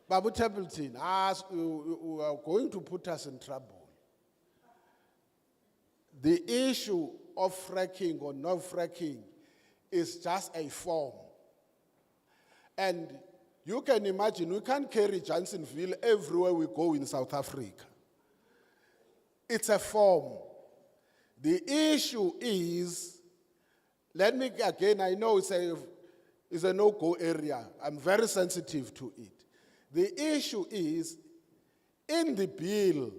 Babu Templeton, you are going to put us in trouble. The issue of fracking or no fracking is just a form. And you can imagine, we can't carry Janesville everywhere we go in South Africa. It's a form. The issue is, let me again, I know it's a no-go area. I'm very sensitive to it. The issue is, in the bill,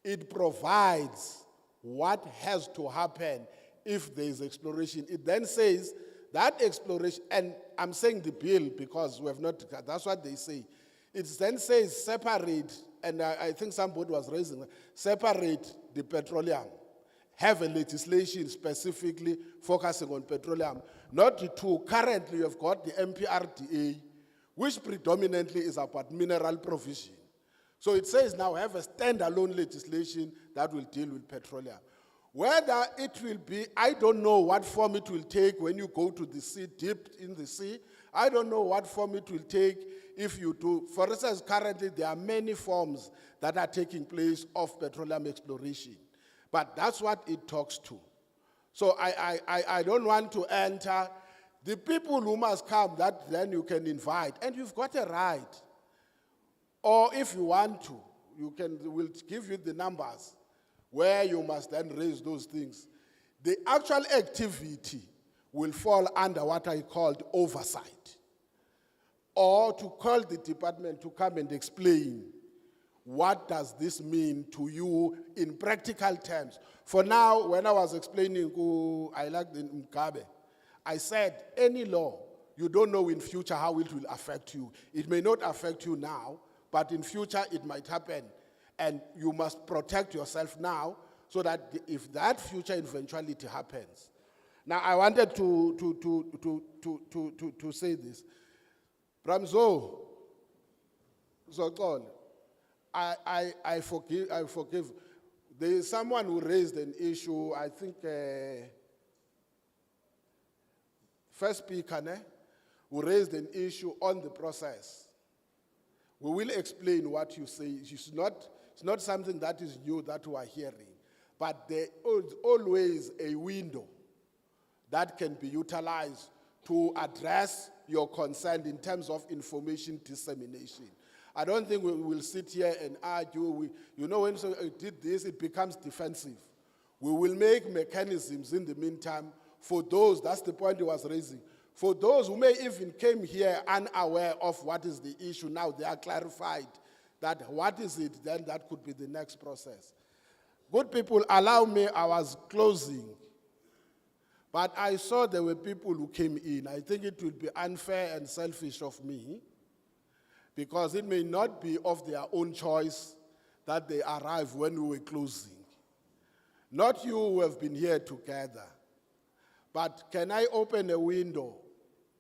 it provides what has to happen if there is exploration. It then says that exploration, and I'm saying the bill because we have not, that's what they say. It then says separate, and I think somebody was raising, separate the petroleum. Have a legislation specifically focusing on petroleum. Not the two. Currently, you've got the MPRDA, which predominantly is about mineral provision. So it says now have a standalone legislation that will deal with petroleum. Whether it will be, I don't know what form it will take when you go to the sea, deep in the sea. I don't know what form it will take if you do. For instance, currently there are many forms that are taking place of petroleum exploration. But that's what it talks to. So I don't want to enter. The people who must come, that then you can invite, and you've got a right. Or if you want to, we'll give you the numbers where you must then raise those things. The actual activity will fall under what I called oversight. Or to call the department to come and explain what does this mean to you in practical terms. For now, when I was explaining, I like the Mkabe, I said, any law, you don't know in future how it will affect you. It may not affect you now, but in future it might happen. And you must protect yourself now so that if that future eventuality happens. Now, I wanted to say this. Bramzo, Zokon, I forgive. There is someone who raised an issue, I think, first speaker, who raised an issue on the process. We will explain what you say. It's not something that is new that we are hearing, but there is always a window that can be utilized to address your concern in terms of information dissemination. I don't think we will sit here and argue. You know, when so did this, it becomes defensive. We will make mechanisms in the meantime for those, that's the point he was raising, for those who may even came here unaware of what is the issue. Now they are clarified that what is it, then that could be the next process. Good people, allow me, I was closing. But I saw there were people who came in. I think it would be unfair and selfish of me, because it may not be of their own choice that they arrive when we were closing. Not you who have been here together, but can I open a window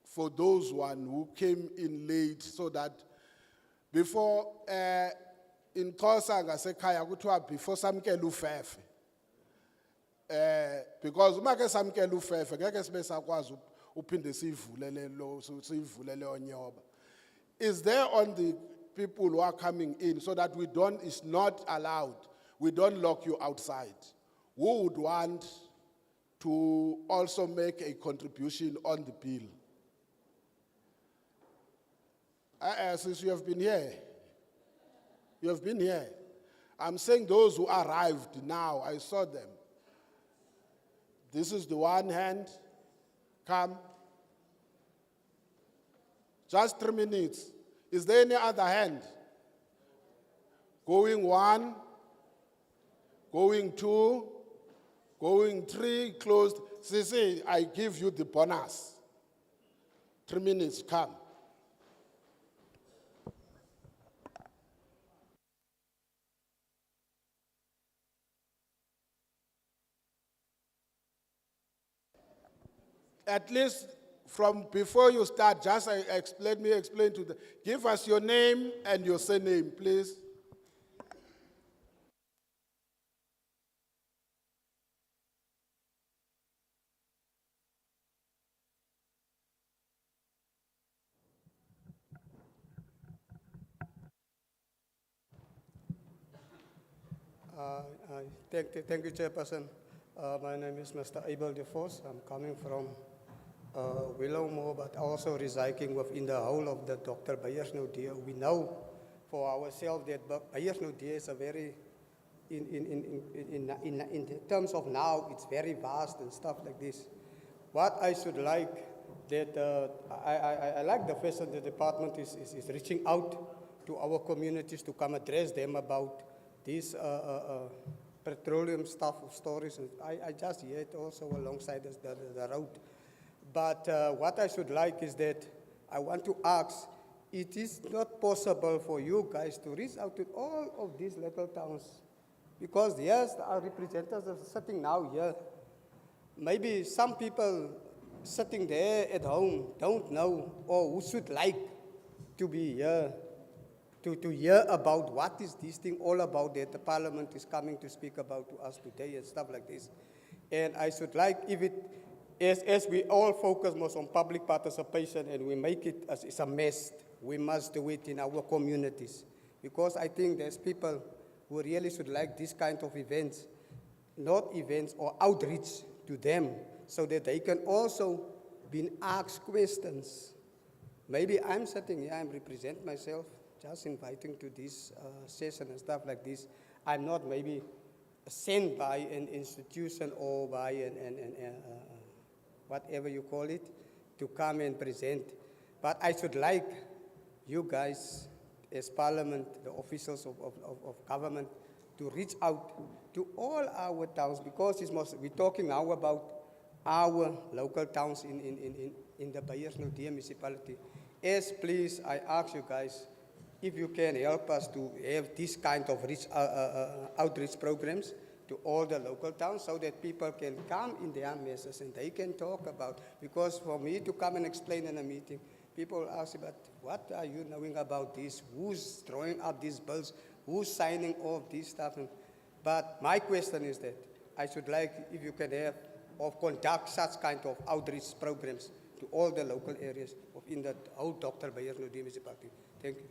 for those one who came in late, so that before, in Xhosa ngasekhaya kuthiwa before samkela ufefe. Because uma ke samkela ufefe ngeke sibe sakwazi uphinde sivulele onyoba. Is there on the people who are coming in, so that it's not allowed, we don't lock you outside? Who would want to also make a contribution on the bill? Since you have been here, I'm saying those who arrived now, I saw them. This is the one hand. Come. Just 3 minutes. Is there any other hand? Going 1, going 2, going 3, closed. Sisi, I give you the bonus. 3 minutes, come. At least from before you start, just explain to them. Give us your name and your surname, please. Thank you, Chairperson. My name is Mr. Abel De Vos. I'm coming from Willowmore, but also residing within the whole of the Dr. Beyersnoodie. We know for ourselves that Beyersnoodie is a very, in terms of now, it's very vast and stuff like this. What I should like, that I like the fact that the department is reaching out to our communities to come address them about this petroleum stuff of stories. And I just hear it also alongside the road. But what I should like is that I want to ask, it is not possible for you guys to reach out to all of these little towns, because yes, our representatives are sitting now here. Maybe some people sitting there at home don't know, or who should like to be here, to hear about what is this thing all about that the parliament is coming to speak about to us today and stuff like this. And I should like, if it, as we all focus most on public participation and we make it as it's a mess, we must do it in our communities. Because I think there's people who really should like this kind of events, not events or outreach to them, so that they can also be asked questions. Maybe I'm sitting here, I represent myself, just inviting to this session and stuff like this. I'm not maybe sent by an institution or by whatever you call it, to come and present. But I should like you guys, as Parliament, the officials of government, to reach out to all our towns, because we're talking now about our local towns in the Beyersnoodie municipality. Yes, please, I ask you guys, if you can help us to have this kind of outreach programs to all the local towns, so that people can come in their messes and they can talk about. Because for me to come and explain in a meeting, people ask, but what are you knowing about this? Who's drawing up these bills? Who's signing off this stuff? But my question is that I should like, if you can have or conduct such kind of outreach programs to all the local areas in the whole Dr. Beyersnoodie municipality. Thank you.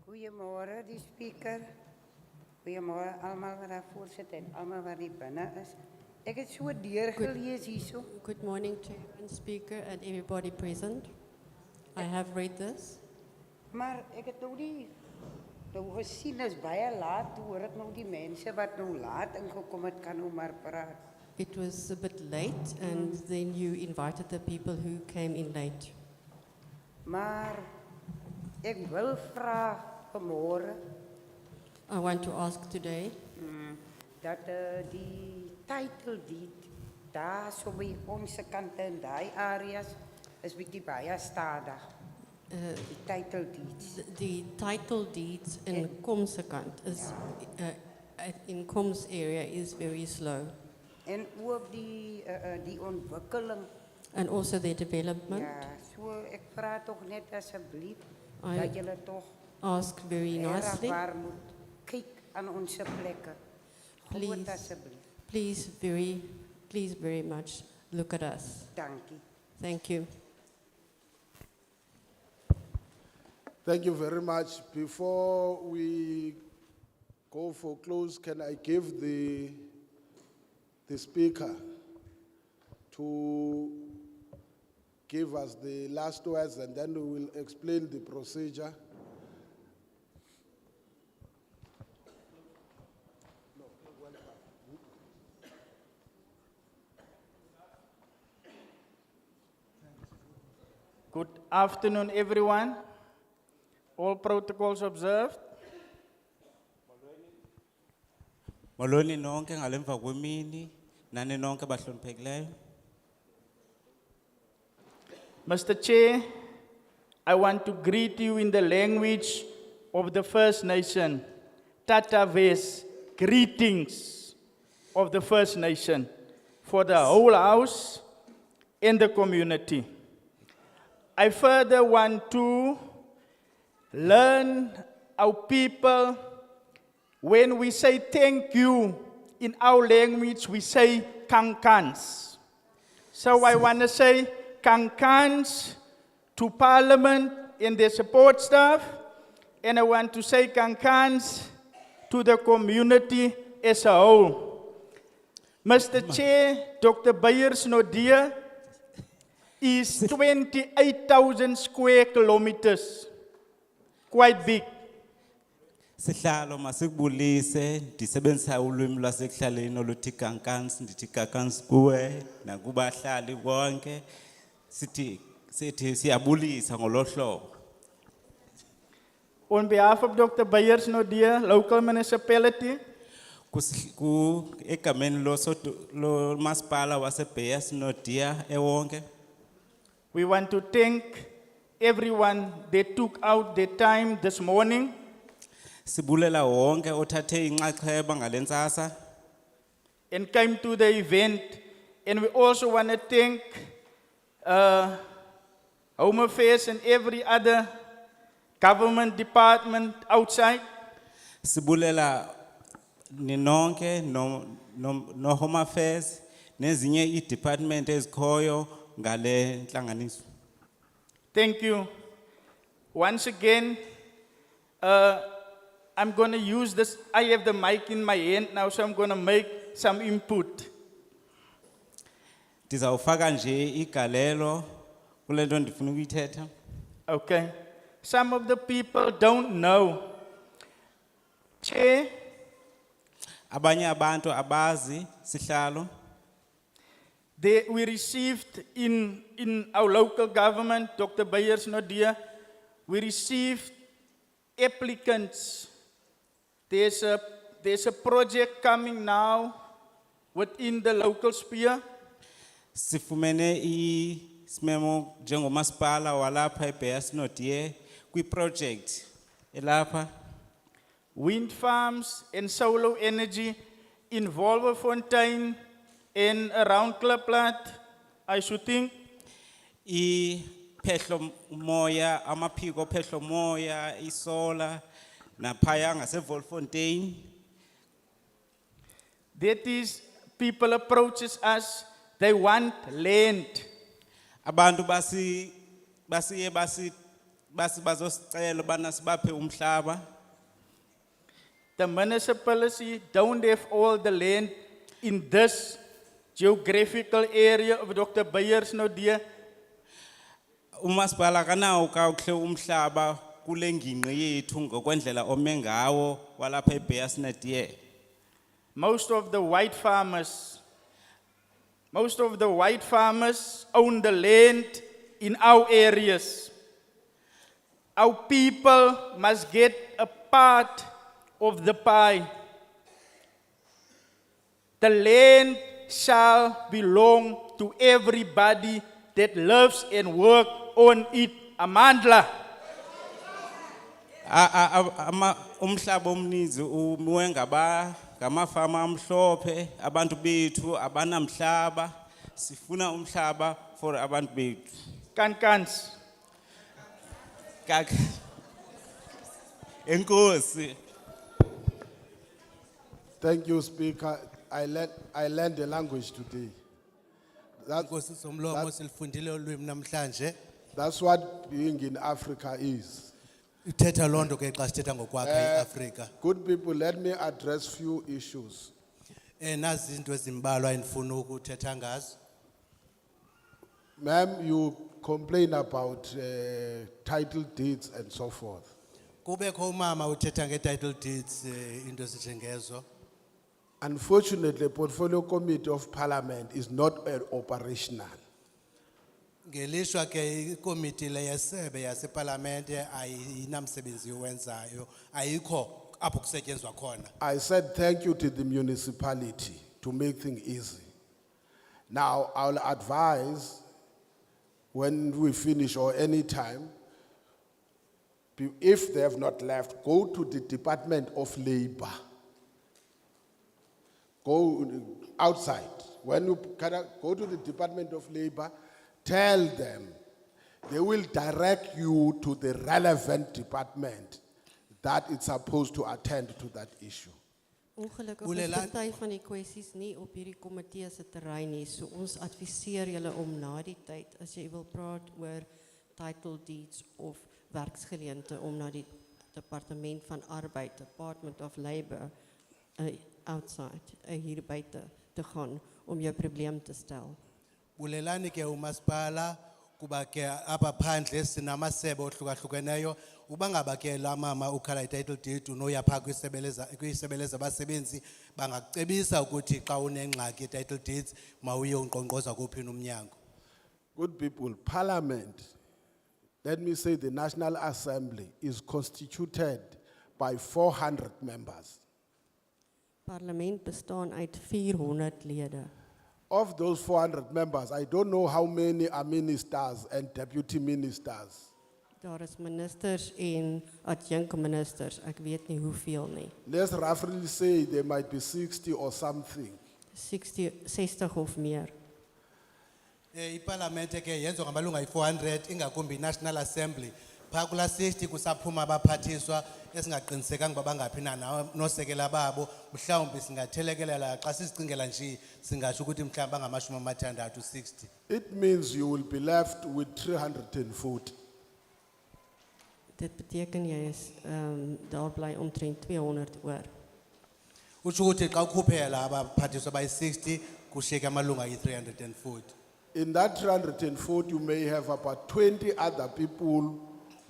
Goedemorgen, die speaker. Goeiemôre almal wat daar voorsit en almal wat hier binne is. Ek het so deurgelees hierso. Good morning, Chair and Speaker, and everybody present. I have read this. Maar ek het nou die gesien is baie laat, toe hoor ek nou die mense wat nou laat ingekom het kan nou maar praat. It was a bit late, and then you invited the people who came in late. Maar ek wil vra vanmôre I want to ask today dat die title deed daar so by ons kant in daai areas is bietjie baie stadig. Die title deeds. the title deeds in Komse kant is in Kom's area is very slow, En ook die ontwikkeling. and also the development. Ja, so ek vra tog net asseblief I dat julle tog ask very nicely. waar moet kyk aan ons plekke. Groot Please. asseblief. Please very much look at us. Dankie. Thank you. Thank you very much. Before we go for close, can I give the speaker to give us the last words, and then we will explain the procedure. Good afternoon, everyone. All protocols observed. Molweni nonke ngalemva kwemini, nani nonke bahloniphekileyo. Mr. Chair, I want to greet you in the language of the First Nation. Tataves, greetings of the First Nation for the whole house and the community. I further want to learn our people. When we say thank you in our language, we say kankans. So I want to say kankans to Parliament and their support staff, and I want to say kankans to the community as a whole. Mr. Chair, Dr. Bayers Nodia is 28,000 square kilometers, quite big. Sihlalo masikubulise ndisebenzisa ulwimi lwasekuhlaleni oluthi kankans ndithi kankans kuwe nakubahlali bonke sithi siyabulisa ngolohlobo. On behalf of Dr. Bayers Nodia, local municipality, Egameni lo masipala waseBeyers Nodia ewonke. we want to thank everyone that took out their time this morning Sibulela wonke othathe inxaxheba ngalentsasa and came to the event. And we also want to thank Home Affairs and every other government department outside. sibulela ninonke no Home Affairs nezinye i-department ezikhoyo ngale nhlanganiso. Thank you. Once again, I'm going to use this. I have the mic in my hand now, so I'm going to make some input. Ndizawufaka nje igalelo kule nto ndifuna ukuyithetha. Okay. Some of the people don't know. Chair, Abanye abantu abazi sihlalo. we received in our local government, Dr. Bayers Nodia, we received applicants. There's a project coming now within the local sphere. Sifumene isimemo njengomasipala walapha eBeyers Nodia kwi-project elapha. Wind farms and solar energy in Wolverfontein and around Klaplat, I should think. Phehlo moya amaphiko phehlo moya isola naphaya ngaseVolfontein. That is, people approaches us, they want land. Abantu bazosicela bana sibaphe umhlaba. the municipality don't have all the land in this geographical area of Dr. Beyers no dear. Umasipala kanawo kawuhle umhlaba kule ngingqi yethu ngokwendlela ome ngawo walapha eBearsnet. Most of the white farmers own the land in our areas. Our people must get a part of the pie. The land shall belong to everybody that lives and works on it. Amandla. Umhlaba omninzi ubuwe ngamafama amhlophe, abantu bethu abanamhlaba, sifuna umhlaba for abantu bethu. Kankans. Enkosi. Thank you, Speaker. I learned the language today. Inkosi somlomo silifundile ulwimi namhlanje. That's what being in Africa is. Uthetha lonto ke xa sithetha ngokwakha iAfrika. Good people, let me address few issues. Nazi izinto ezimbalwa endifuna ukuthetha ngazo. Ma'am, you complain about title deeds and so forth. Kubekho umama uthetha nge-title deeds into ezinjengezo. Unfortunately, Portfolio Committee of Parliament is not operational. Ngelishwa ke ikomiti le yesebe yaseparlamente ayinamsebenzi owenzayo, ayikho apho kusetyenzwa khona. I said thank you to the municipality to make things easy. Now, I'll advise when we finish or any time, if they have not left, go to the Department of Labor. Go outside. When you go to the Department of Labor, tell them they will direct you to the relevant department that it's supposed to attend to that issue. Ongelukkig is party van die kwessies nie op hierdie komitee se terrein nie, so ons adviseer julle om na die tyd, as jy wil praat oor title deeds of werksgeleente, om na die Departement van Arbeid, Department of Labor, outside, hier buite te gaan, om jou probleem te stel. Bulelani ke umasipala kuba ke apha phandle sinamasebe ohlukahlukeneyo, uba ngaba ke la mama ukhala i-title deed unoya phaa kwisebe lezabasebenzi bangakucebisa ukuthi xa unengxaki i-title deeds mawuye unkqonkqoza kuphi nomnyango. Good people, Parliament, let me say the National Assembly is constituted by 400 members. Parlement bestaan uit 400 lede. Of those 400 members, I don't know how many are ministers and deputy ministers. Daar is ministers en adjunct ministers, ek weet nie hoeveel nie. Let's roughly say there might be 60 or something. 60 of meer. Iparlamente ke yenziwa ngamalunga ayi-400 ingakumbi i-National Assembly. Phaa kula 60 kusaphuma abaphathiswa esingaqinisekanga uba bangaphi na nosekela babo, mhlawumbi singathelekelela xa sizicingela nje singatsho ukuthi mhlawumbi bangamashumi amathandathu 60. It means you will be left with 340. Dit beteken jy is daar bly omtrent 200 oor. Utsho ukuthi xa ukhuphela abaphathiswa bayi-60 kushiyeka amalunga ayi-340. In that 340, you may have about 20 other people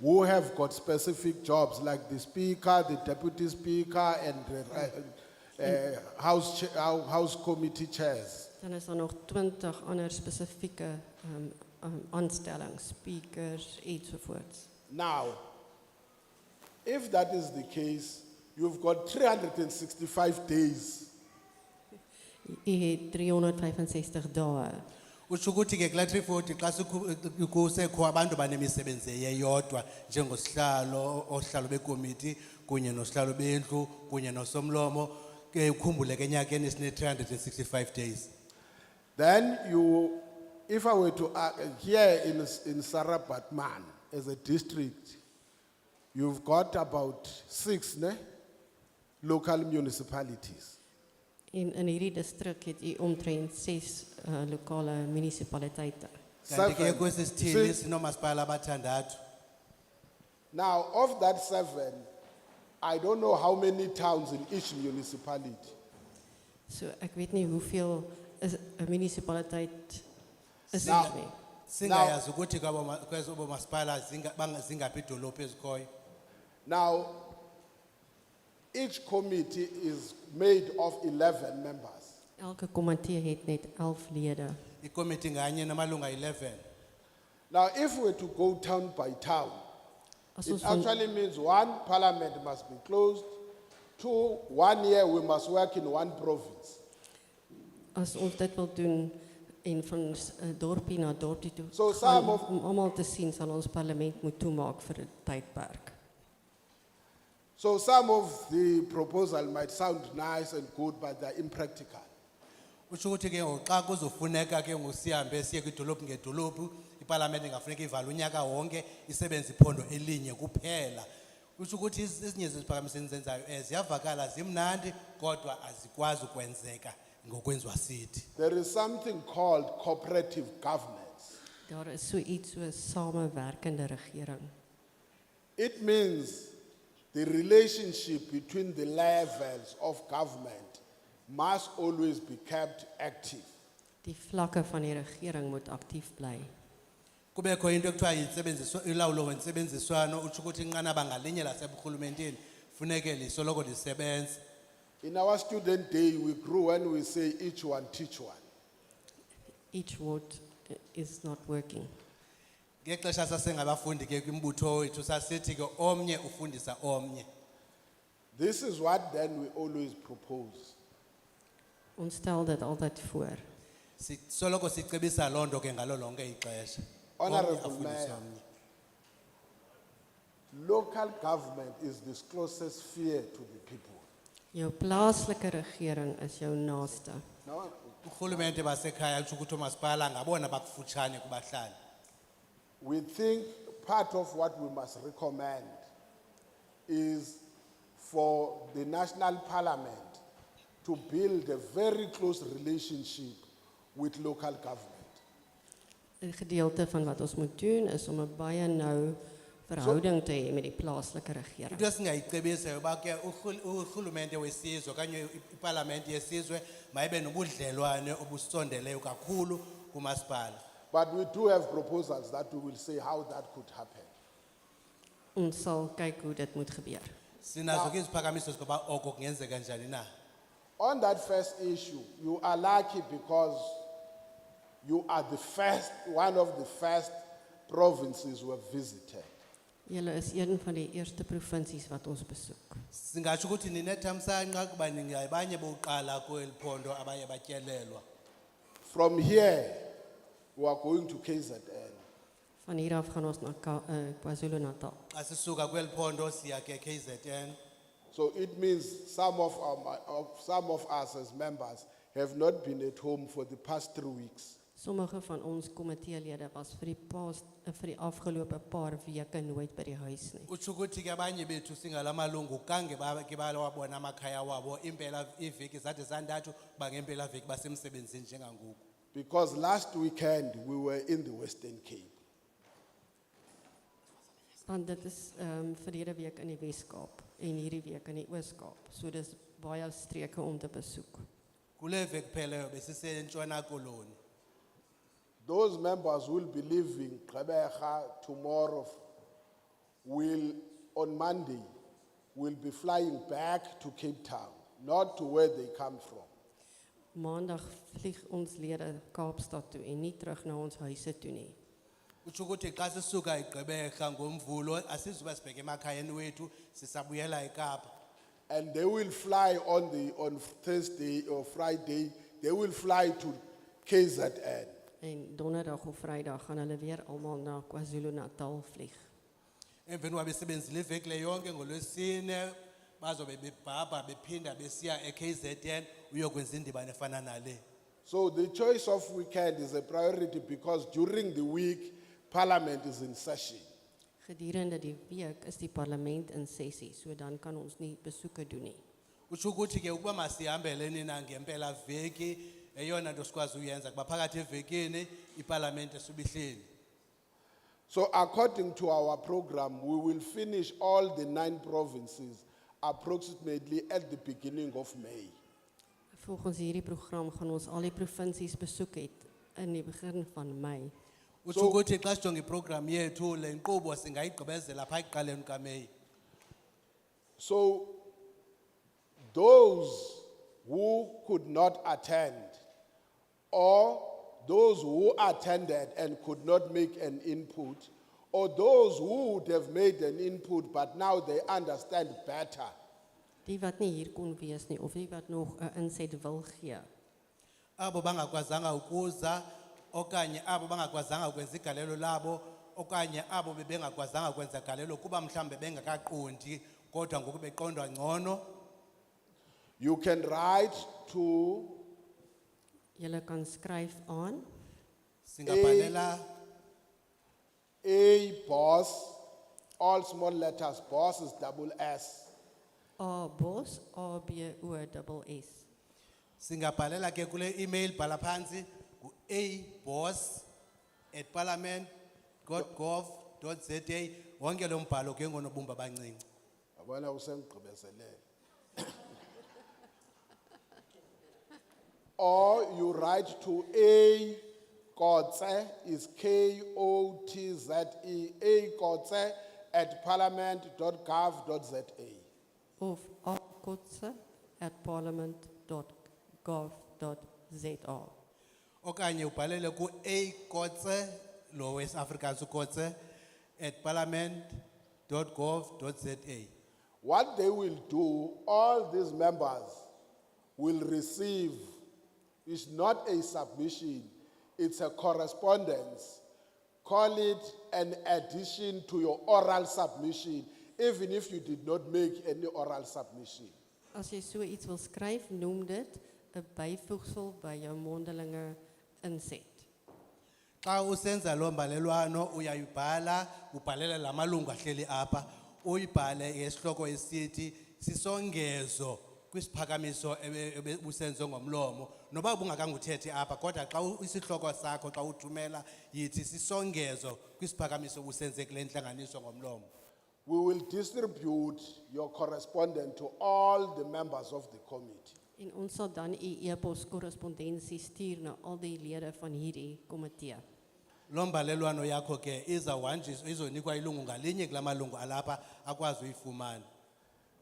who have got specific jobs, like the speaker, the deputy speaker, and the house committee chairs. Dan is daar nog 20 ander spesifieke aanstellings, speakers, ensovoorts. Now, if that is the case, you've got 365 days. Jy het 365 dae. Utsho ukuthi ke kula 340 xa kusekho abantu banemisebenzi eyodwa njengosihlalo, ohlalo bekomiti kunye nosihlalo bendlu kunye nosomlomo ke ukhumbule ke enyakeni sine 365 days. Then you, if I were to, here in Sarabatman, as a district, you've got about 6 local municipalities. En in hierdie distrik het jy omtrent 6 lokale munisipaliteite. Kanti ke kwesi sithili sinomasipala abathandathu. Now, of that 7, I don't know how many towns in each municipality. So ek weet nie hoeveel is 'n munisipaliteit is Now- dit nie. Singayazi ukuthi kwezo masipala zingaphi idolophu ezikhoyo. Now, each committee is made of 11 members. Elke komitee het net 11 lede. Ikomiti nganye namalunga 11. Now, if we were to go town by town, As it ons van- actually means one, parliament must be closed. Two, 1 year we must work in one province. As ons dit wil doen en van dorpie na dorpie toe So gaan, some of- om almal te sien sal ons parlement moet toemaak vir 'n tydperk. So some of the proposal might sound nice and good, but they're impractical. Usho ukuthi ke xa kuzofuneka ke ngosihambe siye kwidolophu ngedolophu, iparlament ingafuneka ivale unyaka wonke isebenza iphondo elinye kuphela. Usho ukuthi ezinye zeziphakamiso enzenzayo ziyavakala zimnandi kodwa azikwazi ukwenzeka ngokwenziwa sithi. There is something called cooperative governance. Daar is so iets so 'n samewerkende regering. It means the relationship between the levels of government must always be kept active. Die vlakke van die regering moet aktief bly. Kubekho into ekuthiwa yintsebenziswano, ulawulo wentsebenziswano, utsho ukuthi inqanaba ngalinye laseburhulumenteni funeke lisoloko lisebenza. In our student day, we grew when we say each one teach one. Each word is not working. Ngexesha sasengabafundi ke kwimbutho wethu sasithi ke omnye ufundisa omnye. This is what then we always propose. Ons stel dit altyd voor. Soloko sicebisa londo ke ngalo lonke ixesha. Honorable Omnye afundisa Mayor. omnye. Local government is the closest sphere to the people. Jou plaaslike regering is jou naaste. Now, Urhulumente basekhaya utsho ukuthi omasipala ngabona bakufutshane kubahlali. we think part of what we must recommend is for the national parliament to build a very close relationship with local government. 'n Gedeelte van wat ons moet doen is om 'n baie nou verhouding te hê met die plaaslike regering. Into esingayicebisa yoba ke urhulumente wesizwe okanye iparlamente yesizwe mayibe nobudlelwane obusondeleyo kakhulu kumasipala. But we do have proposals that we will say how that could happen. Ons sal kyk hoe dit moet gebeur. Sinazo ke iziphakamiso zokuba oko kungenzeka njani na. On that first issue, you are lucky because you are one of the first provinces we have visited. Julle is een van die eerste provinsies wat ons besoek. Singatsho ukuthi ninethamsanqa kuba ningabanye bokuqala kweli phondo abaye batyelelwa. From here, we are going to KZN. Van hier af gaan ons na KwaZulu-Natal. Xa sisuka kweli phondo siya ke KZN. So it means some of us as members have not been at home for the past 3 weeks. Sommige van ons komiteelede was vir die afgelope paar weke nooit by die huis nie. Utsho ukuthi ke abanye bethu singalamalungu kange ke balawabona amakhaya wabo impela iveki zade zantathu bangempela veki basemsebenzini njengangoku. Because last weekend we were in the Western Cape. Want dit is verlede week in die Wes-Kaap en hierdie week in die Oos-Kaap. So dis baie streke om te besoek. Kule veki pheleyo besisentshona koloni. Those members will be leaving Gqeberha tomorrow. On Monday, will be flying back to Cape Town, not to where they come from. Maandag vlieg ons lede Kaapstad toe en nie terug na ons huise toe nie. Utsho ukuthi xa sisuka eGqeberha ngomvulo asizuba sibheke emakhayeni wethu sisabuyela eKapa. And they will fly on Thursday or Friday, they will fly to KZN. En donderdag of Vrydag gaan hulle weer almal na KwaZulu-Natal vlieg. Emveni wabesebenzile iveki le yonke ngolwesine bazobe bebhabha bephinda besiya eKZN uyokwenza indibano efana nale. So the choice of weekend is a priority because during the week, Parliament is in session. Gedurende die week is die parlement in sessie, so dan kan ons nie besoeke doen nie. Utsho ukuthi ke ukuba masihambeleni na ngempela veki eyona nto sikwazi uyenza kuba phakathi evekini iparlamente subihleli. So according to our program, we will finish all the 9 provinces approximately at the beginning of May. Volgens hierdie program gaan ons al die provinsies besoek het in die begin van Mei. Utsho ukuthi xa sijonga iprogram yethu le nkqubo singayigqibezela phaa ekuqaleni kaMeyi. So those who could not attend, or those who attended and could not make an input, or those who would have made an input but now they understand better, Die wat nie hier kon wees nie of die wat nog 'n inset wil gee. Abo bangakwazanga ukuza okanye abo bangakwazanga ukwenza igalelo labo okanye abo bebengakwazanga ukwenza igalelo kuba mhlambe bengakaqondi kodwa ngoku beqondwa ngcono. you can write to Julle kan skryf aan Singabhalela A boss, all small letters, boss is double S, A Bos A B O double S. singabhalela ke kule email bhala phansi aboss@parliament.gov.za wonke lo mbhalo ke ngonobumba abancinci. Yabona usengigqibezelele. Or you write to A Kotse, is K-O-T-Z-E, A Kotse @parliament.gov.za. Of akotse@parliament.gov.za. Okanye ubhalele ku akotse lo West Africans ukotse @parliament.gov.za. What they will do, all these members will receive, is not a submission, it's a correspondence. Call it an addition to your oral submission, even if you did not make any oral submission. As jy so iets wil skryf, noem dit 'n byvoegsel by jou mondelinge inset. Xa usenza lo mbalelwano uyayibhala ubhalela lamalungu ahleli apha uyibhale ngesihloko esithi sisongezo kwisiphakamiso ebusenzo ngomlomo noba bungakanguthethi apha kodwa xa isihloko sakho xa uthumela yithi sisongezo kwisiphakamiso busenze kule ntlanganiso ngomlomo. We will distribute your correspondence to all the members of the committee. En ons sal dan e-pos korrespondensie stuur na al die lede van hierdie komitee. Lo mbalelwano yakho ke izawuhanjiswa izonikwa ilungu ngalinye kula malungu alapha akwazi uyifumana.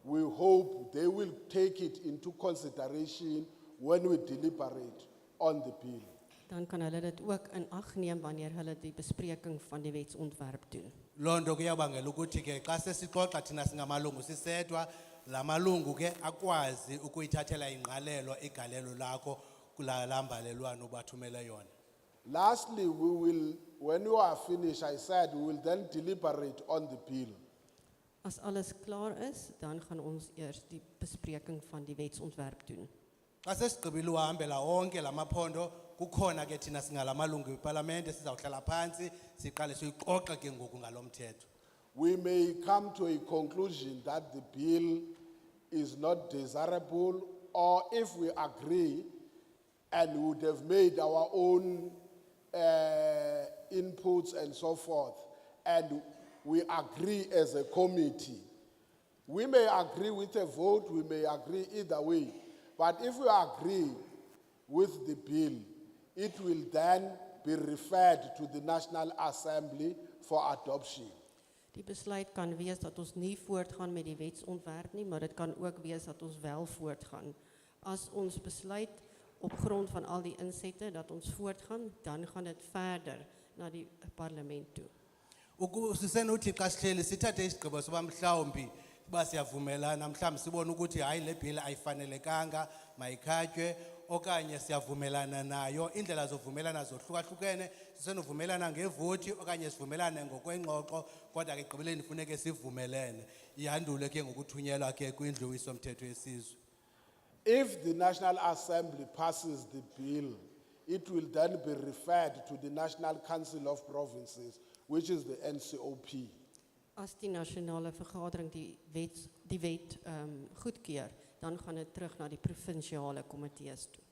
We hope they will take it into consideration when we deliberate on the bill. Dan kan hulle dit ook in ag neem wanneer hulle die bespreking van die wetsontwerp doen. Loo nto kuyabangela ukuthi ke xa sesixoxa thina singamalungu sisedwa la malungu ke akwazi ukuyithathela ingqalelo igalelo lakho kula mbalelwano ubathumele yona. Lastly, we will, when you are finished, I said, we will then deliberate on the bill. As alles klaar is, dan gaan ons eers die bespreking van die wetsontwerp doen. Xa sesigqibile uhambela wonke la maphondo kukhona ke thina singalamalungu eParliament sizawuhlala phansi siqale siqoqa ke ngoku ngalomthetho. We may come to a conclusion that the bill is not desirable, or if we agree and would have made our own inputs and so forth, and we agree as a committee. We may agree with a vote, we may agree either way, but if we agree with the bill, it will then be referred to the National Assembly for adoption. Die besluit kan wees dat ons nie voortgaan met die wetsontwerp nie, maar dit kan ook wees dat ons wel voortgaan. As ons besluit op grond van al die insette dat ons voortgaan, dan gaan dit verder na die parlement toe. Sisenothi xa sihleli sithathe isigqibo soba mhlawumbi uba siyavumelana mhlawumbi sibone ukuthi hayi le bill ayifanelekanga mayikhatywe okanye siyavumelana nayo. Indlela zovumelana zohlukahlukene, sisenovumelana ngevoti okanye sivumelane ngokwengxoxo kodwa ke ekugqibeleni funeke sivumelene ihandule ke ngokuthunyelwa ke kwindlu isomthetho yesizwe. If the National Assembly passes the bill, it will then be referred to the National Council of Provinces, which is the NCOP. As die nasionale vergadering die wet goedkeur, dan gaan dit terug na die provinsiale komitees toe.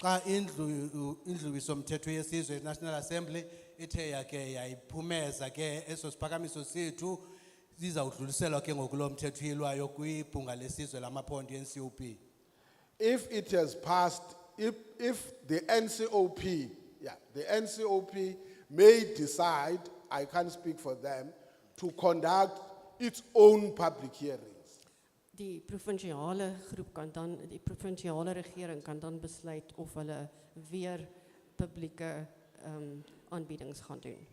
Xa indlu isomthetho yesizwe National Assembly ithe yake yayiphumeza ke eso siphakamiso sethu zizawudluliselwa ke ngokulo mthetho uyilwayo kwibhunga lesizwe lamaphondo ye-NCOP. If it has passed, if the NCOP, the NCOP may decide, I can't speak for them, to conduct its own public hearings. Die provinsiale groep kan dan, die provinsiale regering kan dan besluit of hulle weer publieke aanbiedings gaan doen.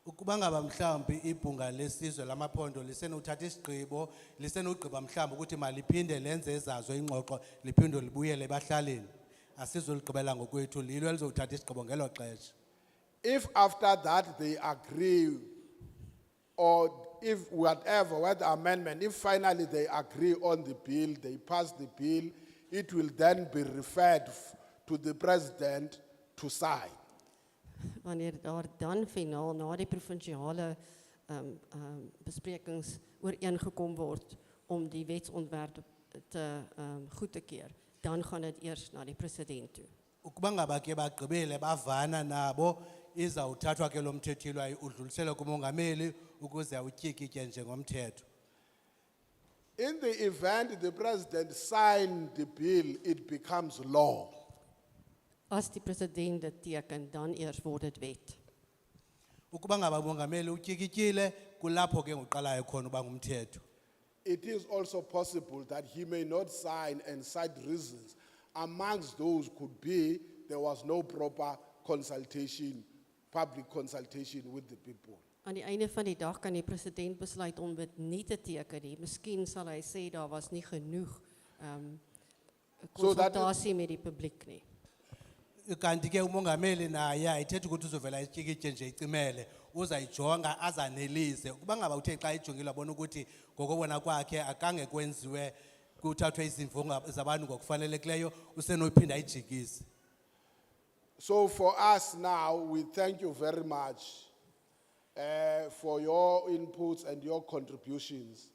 Ukuba ngaba mhlawumbi ibhunga lesizwe lamaphondo lisenothatha isigqibo, lisenogqiba mhlawumbi ukuthi maliphinde lenze ezazo ingxoxo liphinde libuyele ebahlalini. Asizoligqibela ngokwethu, lilo elizothatha isigqibo ngelo xesha. If after that they agree, or if whatever, what amendment, if finally they agree on the bill, they pass the bill, it will then be referred to the president to sign. Wanneer daar dan finaal na die provinsiale besprekings ooreengekom word om die wetsontwerp te goed te keer, dan gaan dit eers na die president toe. Ukuba ngaba ke bagqibele bavana nabo, izawuthathwa ke lo mthetho uyilwayo udluliselwe kumongameli ukuze awutyikitye njengomthetho. In the event the president signed the bill, it becomes law. As die president dit teken, dan eers word dit wet. Ukuba ngaba umongameli utyikityile, kulapho ke ngoqalayo khona uba ngumthetho. It is also possible that he may not sign and cite reasons. Amongst those could be there was no proper consultation, public consultation with the people. Aan die einde van die dag kan die president besluit om dit nie te teken nie. Miskien sal hy sê daar was nie genoeg konsultasie met die publiek nie. Kanti ke umongameli naye ayithethi ukuthi uzovela ityikitye nje icimele, uzayijonga azanelise. Ukuba ngaba uthe xa ijongile abona ukuthi ngokubona kwakhe akange kwenziwe kuthathwe izimvo zabantu ngokufanelekileyo, usenophinda ayijikise. So for us now, we thank you very much for your inputs and your contributions.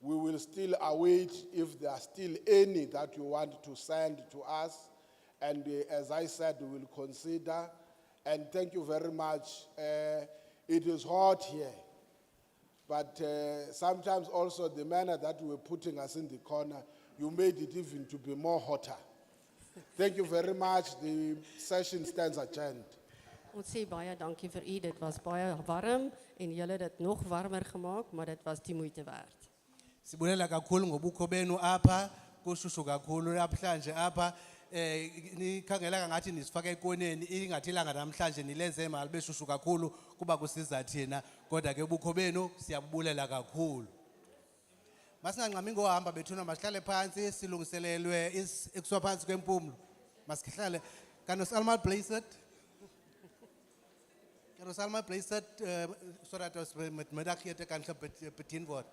We will still await if there are still any that you want to send to us. And as I said, we will consider. And thank you very much. It is hot here. But sometimes also the manner that you were putting us in the corner, you made it even to be more hotter. Thank you very much. The session stands adjourned. Ons sê baie dankie vir u. Dit was baie warm en julle het dit nog warmer gemaak, maar dit was die moeite werd. Sibulela kakhulu ngobukho benu apha, kushushu kakhulu namhlanje apha. Nikhangeleka ngathi nisifaka ekoneni, ingathi ilanga namhlanje nilenze imali beshushu kakhulu kuba kusiza thina, kodwa ke ubukho benu siyabubulela kakhulu. Masingangxami ngohamba bethuna masihlale phansi silungiselelwe ekuswa phansi kwempumlo. Masihlale. Kan ons almal bly sit? Kan ons almal bly sit sodat ons met middagete kan bedien word?